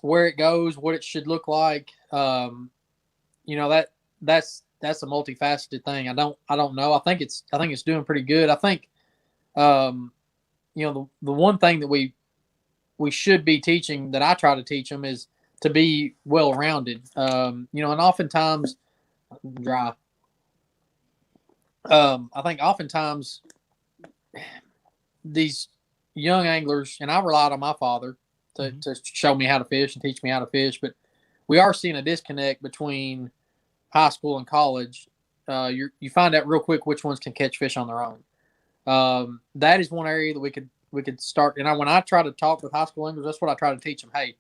Speaker 3: where it goes, what it should look like, you know, that's a multifaceted thing. I don't know. I think it's doing pretty good. I think, you know, the one thing that we should be teaching, that I try to teach them, is to be well-rounded. You know, and oftentimes dry. I think oftentimes these young anglers, and I relied on my father to show me how to fish and teach me how to fish, but we are seeing a disconnect between high school and college. You find out real quick which ones can catch fish on their own. That is one area that we could start. And when I try to talk with high school anglers, that's what I try to teach them. Hey,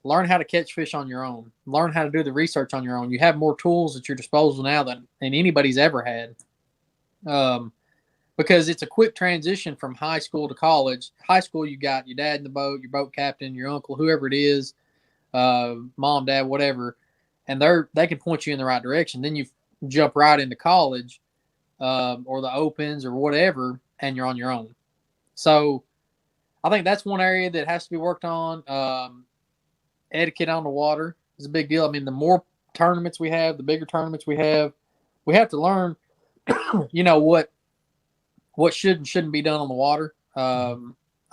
Speaker 3: learn how to catch fish on your own. Learn how to do the research on your own. You have more tools at your disposal now than anybody's ever had. Because it's a quick transition from high school to college. High school, you got your dad in the boat, your boat captain, your uncle, whoever it is, mom, dad, whatever, and they can point you in the right direction. Then you jump right into college, or the opens or whatever, and you're on your own. So I think that's one area that has to be worked on. Etiquette on the water is a big deal. I mean, the more tournaments we have, the bigger tournaments we have to learn, you know, what should and shouldn't be done on the water. I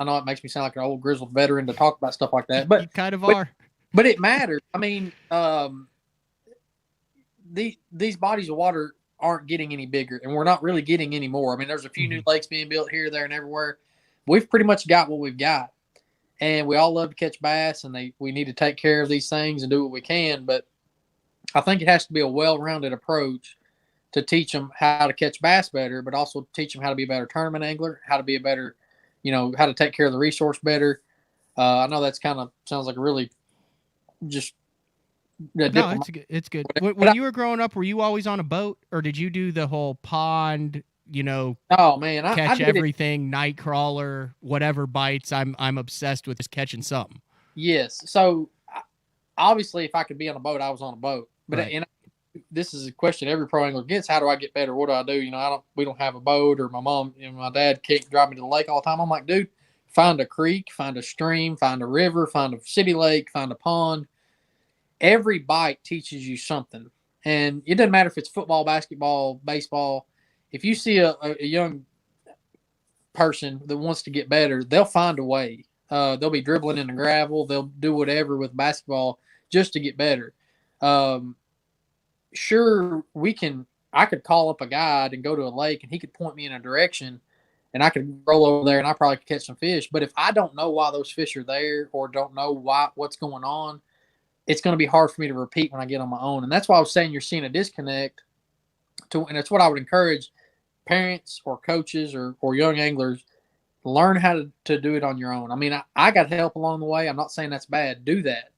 Speaker 3: know it makes me sound like an old grizzled veteran to talk about stuff like that, but
Speaker 1: you kind of are.
Speaker 3: But it matters. I mean, these bodies of water aren't getting any bigger, and we're not really getting any more. I mean, there's a few new lakes being built here, there, and everywhere. We've pretty much got what we've got, and we all love to catch bass, and we need to take care of these things and do what we can. But I think it has to be a well-rounded approach to teach them how to catch bass better, but also teach them how to be a better tournament angler, how to be a better, you know, how to take care of the resource better. I know that's kind of sounds like a really just.
Speaker 1: No, it's good. When you were growing up, were you always on a boat, or did you do the whole pond, you know,
Speaker 3: oh man,
Speaker 1: catch everything, night crawler, whatever bites? I'm obsessed with just catching something.
Speaker 3: Yes. So obviously if I could be on a boat, I was on a boat, but
Speaker 1: right.
Speaker 3: This is a question every pro angler gets. How do I get better? What do I do? You know, we don't have a boat, or my mom, you know, my dad can't drive me to the lake all the time. I'm like, dude, find a creek, find a stream, find a river, find a city lake, find a pond. Every bite teaches you something. And it doesn't matter if it's football, basketball, baseball. If you see a young person that wants to get better, they'll find a way. They'll be dribbling in the gravel. They'll do whatever with basketball just to get better. Sure, we can I could call up a guide and go to a lake, and he could point me in a direction, and I could roll over there, and I probably could catch some fish. But if I don't know why those fish are there, or don't know what's going on, it's going to be hard for me to repeat when I get on my own. And that's why I was saying you're seeing a disconnect. And it's what I would encourage parents or coaches or young anglers: learn how to do it on your own. I mean, I got help along the way. I'm not saying that's bad. Do that.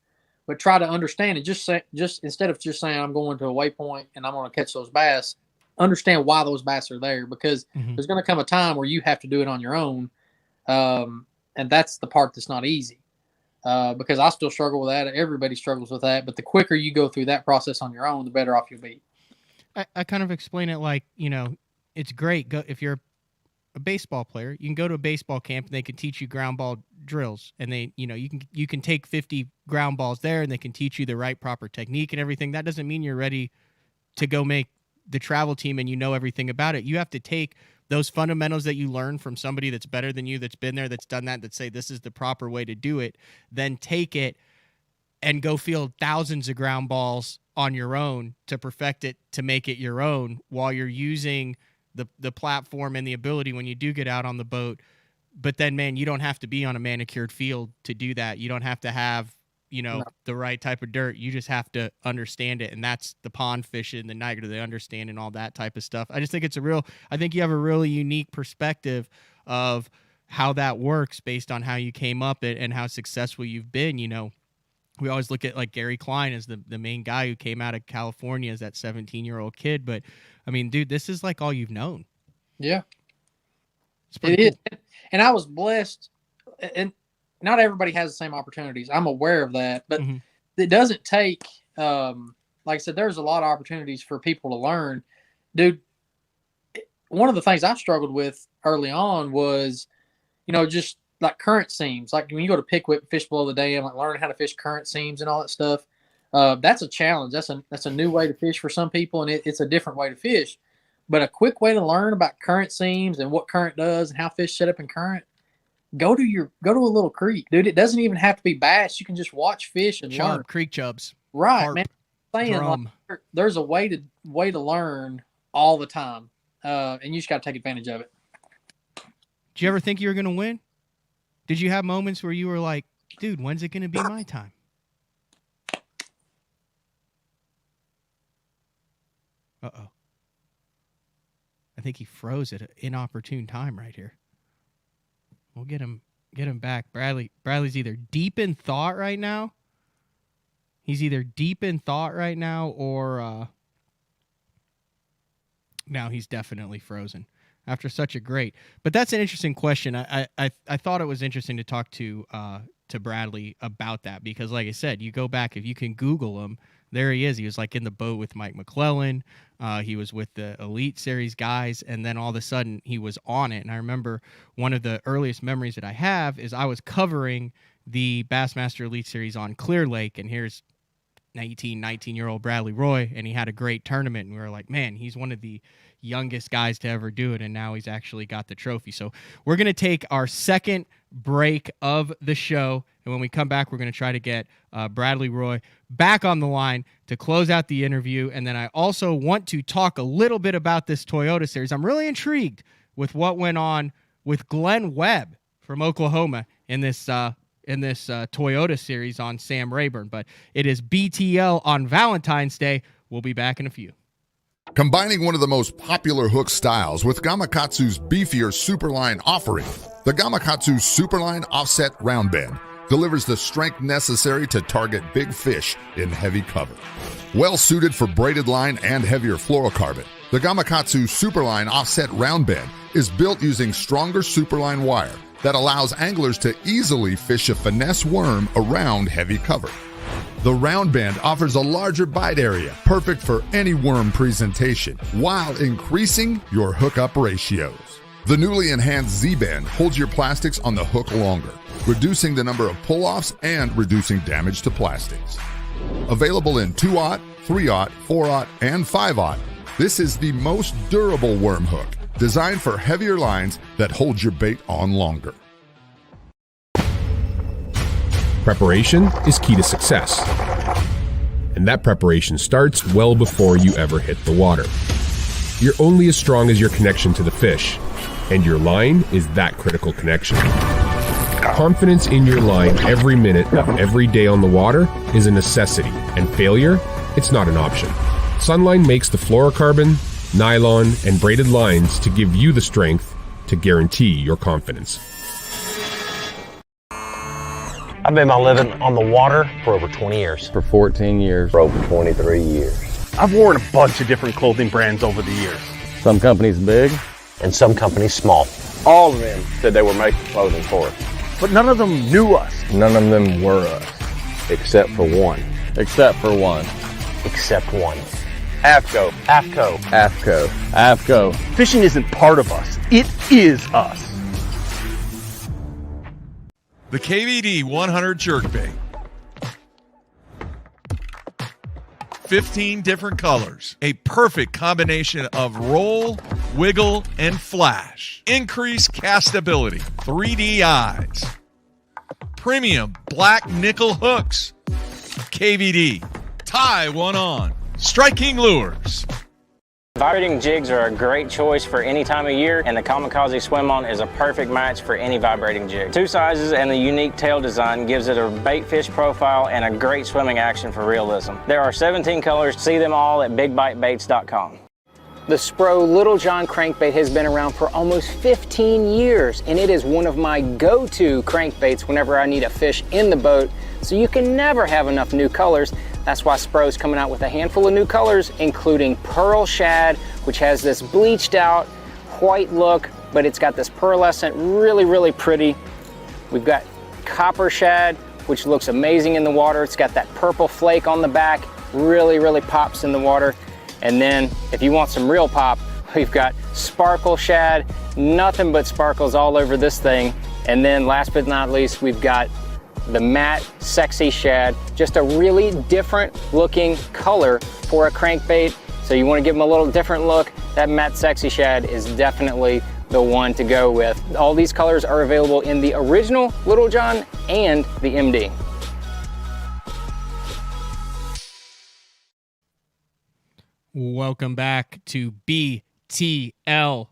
Speaker 3: But try to understand it. Just instead of just saying I'm going to a waypoint and I'm going to catch those bass, understand why those bass are there, because there's going to come a time where you have to do it on your own, and that's the part that's not easy. Because I still struggle with that. Everybody struggles with that. But the quicker you go through that process on your own, the better off you'll be.
Speaker 1: I kind of explain it like, it's great. If you're a baseball player, you can go to a baseball camp and they can teach you ground ball drills, and you can take 50 ground balls there and they can teach you the right proper technique and everything. That doesn't mean you're ready to go make the travel team and everything about it. You have to take those fundamentals that you learn from somebody that's better than you, that's been there, that's done that say this is the proper way to do it, then take it and go field thousands of ground balls on your own to perfect it, to make it your own, while you're using the platform and the ability when you do get out on the boat. But then, man, you don't have to be on a manicured field to do that. You don't have to have, the right type of dirt. You just have to understand it. And that's the pond fishing, the Niagara, the understand and all that type of stuff. I just think I think you have a really unique perspective of how that works based on how you came up and how successful you've been. We always look at like Gary Klein as the main guy who came out of California as that 17-year-old kid. But I mean, dude, this is like all you've known.
Speaker 3: Yeah,
Speaker 1: it is.
Speaker 3: Cool. And I was blessed, and not everybody has the same opportunities. I'm aware of that, but it doesn't take, like I said, there's a lot of opportunities for people to learn. Dude, one of the things I struggled with early on was, just like current seams. Like when you go to Pickwick and fish below the dam, like learning how to fish current seams and all that stuff. That's a challenge. That's a new way to fish for some people, and it's a different way to fish. But a quick way to learn about current seams and what current does and how fish set up in current, go to a little creek, dude. It doesn't even have to be bass. You can just watch fish and learn.
Speaker 1: Creek chubs.
Speaker 3: Right,
Speaker 1: carp,
Speaker 3: man. I'm saying, like, there's a way to learn all the time, and you just got to take advantage of it.
Speaker 1: Did you ever think you were going to win? Did you have moments where you were like, dude, when's it going to be my time? Uh-oh. I think he froze at an inopportune time right here. We'll get him back. Bradley's either deep in thought right now. He's either deep in thought right now, or now he's definitely frozen after such a great. But that's an interesting question. I thought it was interesting to talk to Bradley about that, because like I said, you go back, if you can Google him, there he is. He was like in the boat with Mike McClellan. He was with the Elite Series guys, and then all of a sudden he was on it. And I remember one of the earliest memories that I have is I was covering the Bassmaster Elite Series on Clear Lake, and here's 19-year-old Bradley Roy, and he had a great tournament, and we were like, man, he's one of the youngest guys to ever do it, and now he's actually got the trophy. So we're going to take our second break of the show, and when we come back, we're going to try to get Bradley Roy back on the line to close out the interview. And then I also want to talk a little bit about this Toyota Series. I'm really intrigued with what went on with Glenn Webb from Oklahoma in this Toyota Series on Sam Rayburn. But it is BTL on Valentine's Day. We'll be back in a few.
Speaker 9: Combining one of the most popular hook styles with Gamakatsu's beefier Superline offering, the Gamakatsu Superline Offset Round Bend delivers the strength necessary to target big fish in heavy cover. Well suited for braided line and heavier fluorocarbon, the Gamakatsu Superline Offset Round Bend is built using stronger Superline wire that allows anglers to easily fish a finesse worm around heavy cover. The round bend offers a larger bite area, perfect for any worm presentation, while increasing your hookup ratios. The newly enhanced Z-bend holds your plastics on the hook longer, reducing the number of pull-offs and reducing damage to plastics. Available in 2/0, 3/0, 4/0, and 5/0, this is the most durable worm hook, designed for heavier lines that hold your bait on longer.
Speaker 4: Preparation is key to success. And that preparation starts well before you ever hit the water. You're only as strong as your connection to the fish, and your line is that critical connection. Confidence in your line every minute of every day on the water is a necessity, and failure, it's not an option. Sunline makes the fluorocarbon, nylon, and braided lines to give you the strength to guarantee your confidence.
Speaker 10: I've made my living on the water for over 20 years.
Speaker 11: For 14 years.
Speaker 10: For over 23 years.
Speaker 11: I've worn a bunch of different clothing brands over the years.
Speaker 10: Some companies big and some companies small.
Speaker 11: All of them said they were making clothing for us. But none of them knew us.
Speaker 10: None of them were us. Except for one.
Speaker 11: Except for one.
Speaker 10: Except one.
Speaker 11: AFCO.
Speaker 10: AFCO.
Speaker 11: AFCO. AFCO. Fishing isn't part of us. It is us.
Speaker 12: The KVD 100 jerkbait. 15 different colors. A perfect combination of roll, wiggle, and flash. Increased castability. 3D eyes. Premium black nickel hooks. KVD. Tie one on. Striking lures.
Speaker 8: Vibrating jigs are a great choice for any time of year, and the Kamikaze Swim-On is a perfect match for any vibrating jig. Two sizes and the unique tail design gives it a bait fish profile and a great swimming action for realism. There are 17 colors. See them all at bigbitebaits.com.
Speaker 13: The Spro Little John crankbait has been around for almost 15 years, and it is one of my go-to crankbaits whenever I need a fish in the boat, so you can never have enough new colors. That's why Spro's coming out with a handful of new colors, including Pearl Shad, which has this bleached out white look, but it's got this pearlescent, really, really pretty. We've got Copper Shad, which looks amazing in the water. It's got that purple flake on the back, really, really pops in the water. And then if you want some real pop, we've got Sparkle Shad, nothing but sparkles all over this thing. And then last but not least, we've got the matte Sexy Shad, just a really different looking color for a crankbait. So you want to give them a little different look. That matte Sexy Shad is definitely the one to go with. All these colors are available in the original Little John and the MD.
Speaker 1: Welcome back to BTL.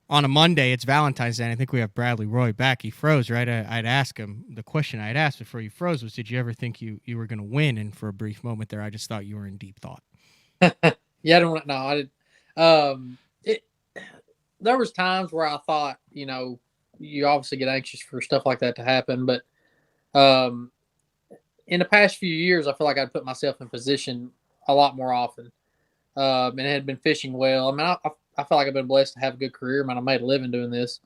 Speaker 1: On a Monday, it's Valentine's Day, and I think we have Bradley Roy back. He froze, right? I'd ask him, the question I'd asked before you froze was, did you ever think you were going to win? And for a brief moment there, I just thought you were in deep thought.
Speaker 3: Yeah, I did. There was times where I thought, you obviously get anxious for stuff like that to happen, but in the past few years, I feel like I'd put myself in position a lot more often, and had been fishing well. I mean, I feel like I've been blessed to have a good career. Man, I made a living doing this.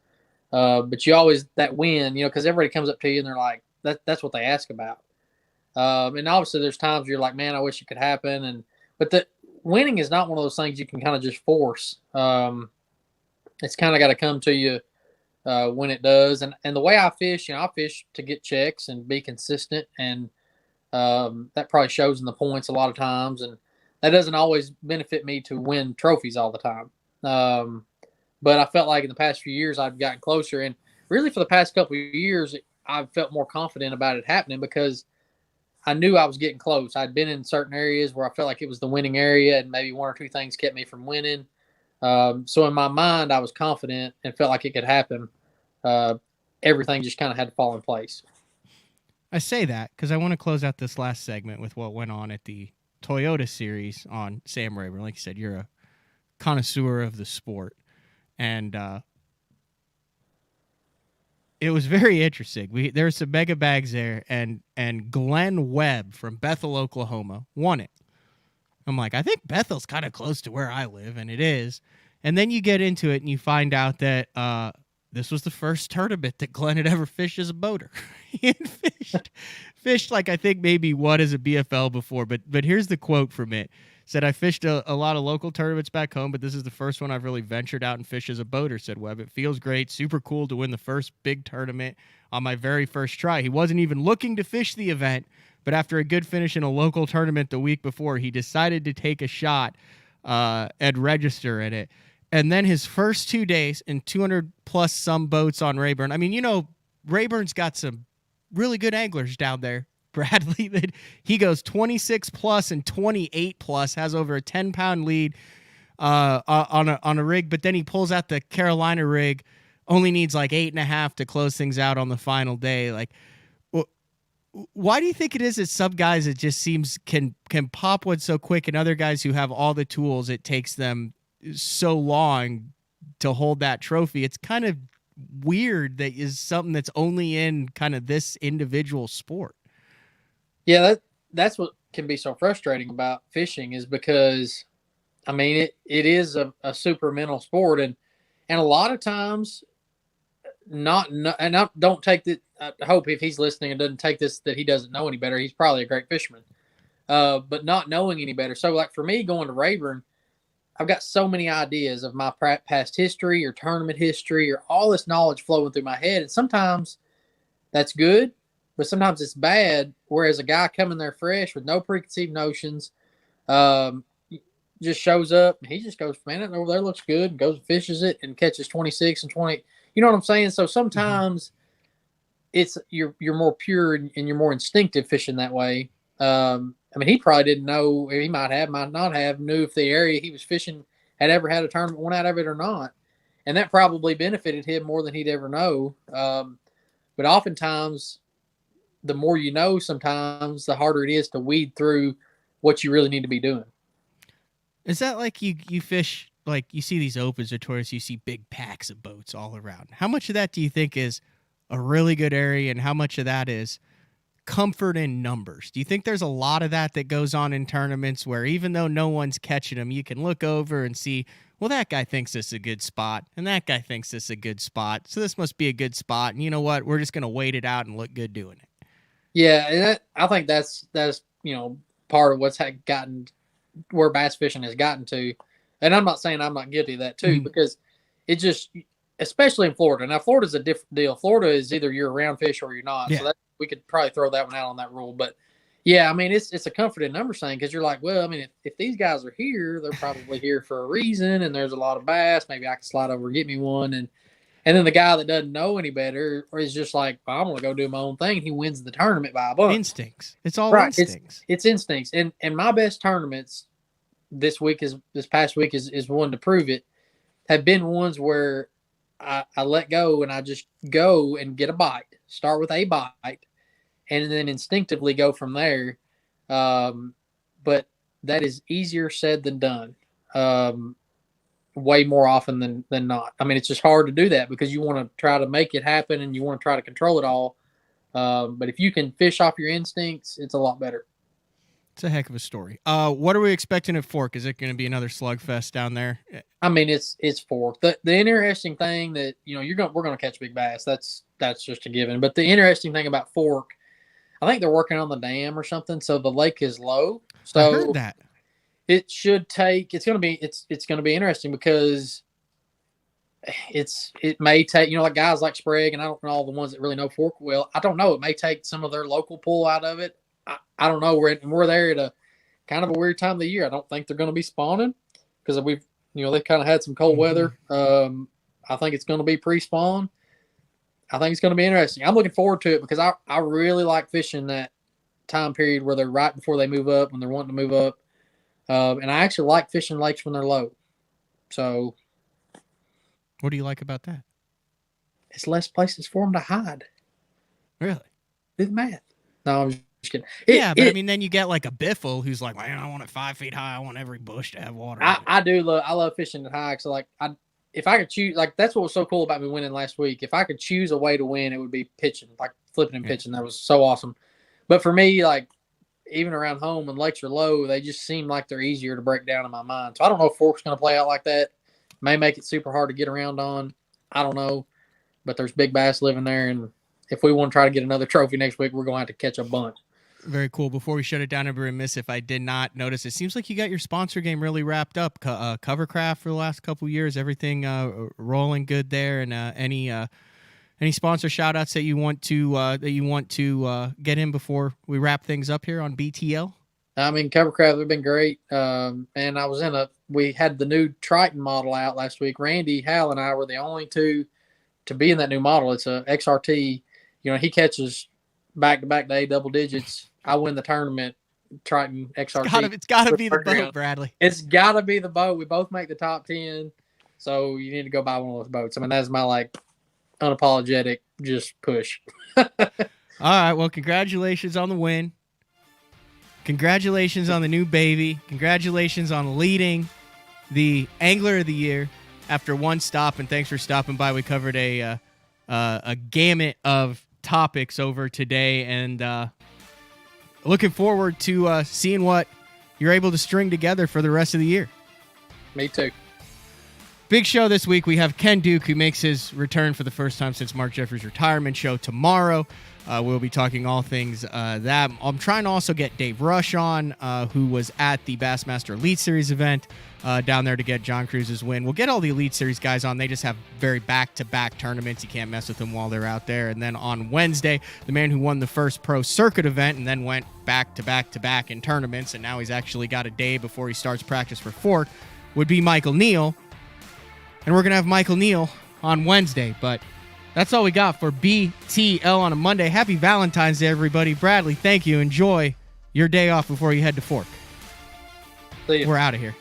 Speaker 3: But you always, that win, because everybody comes up to you and they're like, that's what they ask about. And obviously there's times you're like, man, I wish it could happen. But the winning is not one of those things you can kind of just force. It's kind of got to come to you when it does. And the way I fish, I fish to get checks and be consistent. And that probably shows in the points a lot of times. And that doesn't always benefit me to win trophies all the time. But I felt like in the past few years I've gotten closer, and really for the past couple of years I've felt more confident about it happening because I knew I was getting close. I'd been in certain areas where I felt like it was the winning area, and maybe one or two things kept me from winning. So in my mind I was confident and felt like it could happen. Everything just kind of had to fall in place.
Speaker 1: I say that because I want to close out this last segment with what went on at the Toyota Series on Sam Rayburn. Like you said, you're a connoisseur of the sport, and it was very interesting. There were some mega bags there, and Glenn Webb from Bethel, Oklahoma won it. I'm like, I think Bethel's kind of close to where I live, and it is. And then you get into it and you find out that this was the first tournament that Glenn had ever fished as a boater. He had fished like I think maybe one as a BFL before, but here's the quote from it. Said, I fished a lot of local tournaments back home, but this is the first one I've really ventured out and fished as a boater, said Webb. It feels great, super cool to win the first big tournament on my very first try. He wasn't even looking to fish the event, but after a good finish in a local tournament the week before, he decided to take a shot and register in it. And then his first 2 days and 200 plus some boats on Rayburn. I mean, Rayburn's got some really good anglers down there. Bradley, that he goes 26 plus and 28 plus, has over a 10-pound lead. on a rig, but then he pulls out the Carolina rig, only needs like 8.5 to close things out on the final day. Like, why do you think it is that some guys it just seems can pop one so quick, and other guys who have all the tools it takes them so long to hold that trophy? It's kind of weird that is something that's only in kind of this individual sport.
Speaker 3: Yeah, that's what can be so frustrating about fishing, is because I mean it is a super mental sport, and a lot of times and I don't take that. I hope if he's listening and doesn't take this that he doesn't know any better. He's probably a great fisherman, but not knowing any better. So like for me going to Rayburn, I've got so many ideas of my past history or tournament history or all this knowledge flowing through my head. And sometimes that's good, but sometimes it's bad. Whereas a guy coming there fresh with no preconceived notions, just shows up and he just goes, man, that over there looks good, and goes and fishes it and catches 26 and 20. You know what I'm saying? So sometimes it's you're more pure and you're more instinctive fishing that way. I mean, he probably didn't know. He might not have knew if the area he was fishing had ever had a tournament won out of it or not, and that probably benefited him more than he'd ever know. But oftentimes, the more you know, sometimes the harder it is to weed through what you really need to be doing.
Speaker 1: Is that like you fish, like you see these opens or tours, you see big packs of boats all around? How much of that do you think is a really good area, and how much of that is comfort in numbers? Do you think there's a lot of that goes on in tournaments where even though no one's catching them, you can look over and see, well, that guy thinks this is a good spot, and that guy thinks this is a good spot, so this must be a good spot, and you know what? We're just going to wait it out and look good doing it.
Speaker 3: Yeah, and I think that's part of what's gotten where bass fishing has gotten to. And I'm not saying I'm not guilty of that too, because it just, especially in Florida. Now, Florida's a different deal. Florida is either you're around fish or you're not.
Speaker 1: Yeah.
Speaker 3: So we could probably throw that one out on that rule. But yeah, I mean, it's a comfort in numbers thing, because you're like, well, I mean, if these guys are here, they're probably here for a reason, and there's a lot of bass. Maybe I can slide over and get me one. And then the guy that doesn't know any better or is just like, well, I'm going to go do my own thing. He wins the tournament by a bunch.
Speaker 1: Instincts. It's all
Speaker 3: right.
Speaker 1: instincts.
Speaker 3: It's instincts. And my best tournaments this past week is one to prove it, have been ones where I let go and I just go and get a bite, start with a bite, and then instinctively go from there. But that is easier said than done. Way more often than not. I mean, it's just hard to do that because you want to try to make it happen and you want to try to control it all. But if you can fish off your instincts, it's a lot better.
Speaker 1: It's a heck of a story. What are we expecting at Fork? Is it going to be another slugfest down there?
Speaker 3: I mean, it's Fork. The interesting thing that we're going to catch big bass. That's just a given. But the interesting thing about Fork, I think they're working on the dam or something, so the lake is low. So
Speaker 1: I heard that.
Speaker 3: It should take. It's going to be interesting because it may take, like guys like Sprague, and I don't know all the ones that really know Fork well. I don't know. It may take some of their local pull out of it. I don't know. We're there at a kind of a weird time of the year. I don't think they're going to be spawning because they've kind of had some cold weather. I think it's going to be pre-spawn. I think it's going to be interesting. I'm looking forward to it because I really like fishing that time period where they're right before they move up, when they're wanting to move up. And I actually like fishing lakes when they're low. So,
Speaker 1: what do you like about that?
Speaker 3: It's less places for them to hide.
Speaker 1: Really?
Speaker 3: Do the math. No, I'm just kidding.
Speaker 1: I mean, then you get like a biffle who's like, man, I want it 5 feet high. I want every bush to have water.
Speaker 3: I love fishing at high. So if I could choose, that's what was so cool about me winning last week. If I could choose a way to win, it would be pitching, like flipping and pitching. That was so awesome. But for me, even around home when lakes are low, they just seem like they're easier to break down in my mind. So I don't know if Fork's going to play out like that. May make it super hard to get around on. I don't know. But there's big bass living there, and if we want to try to get another trophy next week, we're going to have to catch a bunch.
Speaker 1: Very cool. Before we shut it down, I'd be remiss if I did not notice. It seems like you got your sponsor game really wrapped up. Covercraft for the last couple of years, everything rolling good there. And any sponsor shout outs that you want to get in before we wrap things up here on BTL?
Speaker 3: I mean, Covercraft have been great. And we had the new Triton model out last week. Randy, Hal, and I were the only two to be in that new model. It's a XRT. He catches back-to-back day double digits. I win the tournament Triton XRT.
Speaker 1: It's gotta be the boat, Bradley.
Speaker 3: It's gotta be the boat. We both make the top 10, so you need to go buy one of those boats. I mean, that's my like unapologetic just push.
Speaker 1: All right. Well, congratulations on the win. Congratulations on the new baby. Congratulations on leading the Angler of the Year after one stop. And thanks for stopping by. We covered a gamut of topics over today, and looking forward to seeing what you're able to string together for the rest of the year.
Speaker 3: Me too.
Speaker 1: Big show this week. We have Ken Duke, who makes his return for the first time since Mark Jeffries' retirement show tomorrow. We'll be talking all things that. I'm trying to also get Dave Rush on, who was at the Bassmaster Elite Series event down there to get John Cruz's win. We'll get all the Elite Series guys on. They just have very back-to-back tournaments. You can't mess with them while they're out there. And then on Wednesday, the man who won the first pro circuit event and then went back-to-back-to-back in tournaments, and now he's actually got a day before he starts practice for Fork, would be Michael Neal. And we're going to have Michael Neal on Wednesday, but that's all we got for BTL on a Monday. Happy Valentine's Day, everybody. Bradley, thank you. Enjoy your day off before you head to Fork.
Speaker 3: See you.
Speaker 1: We're out of here.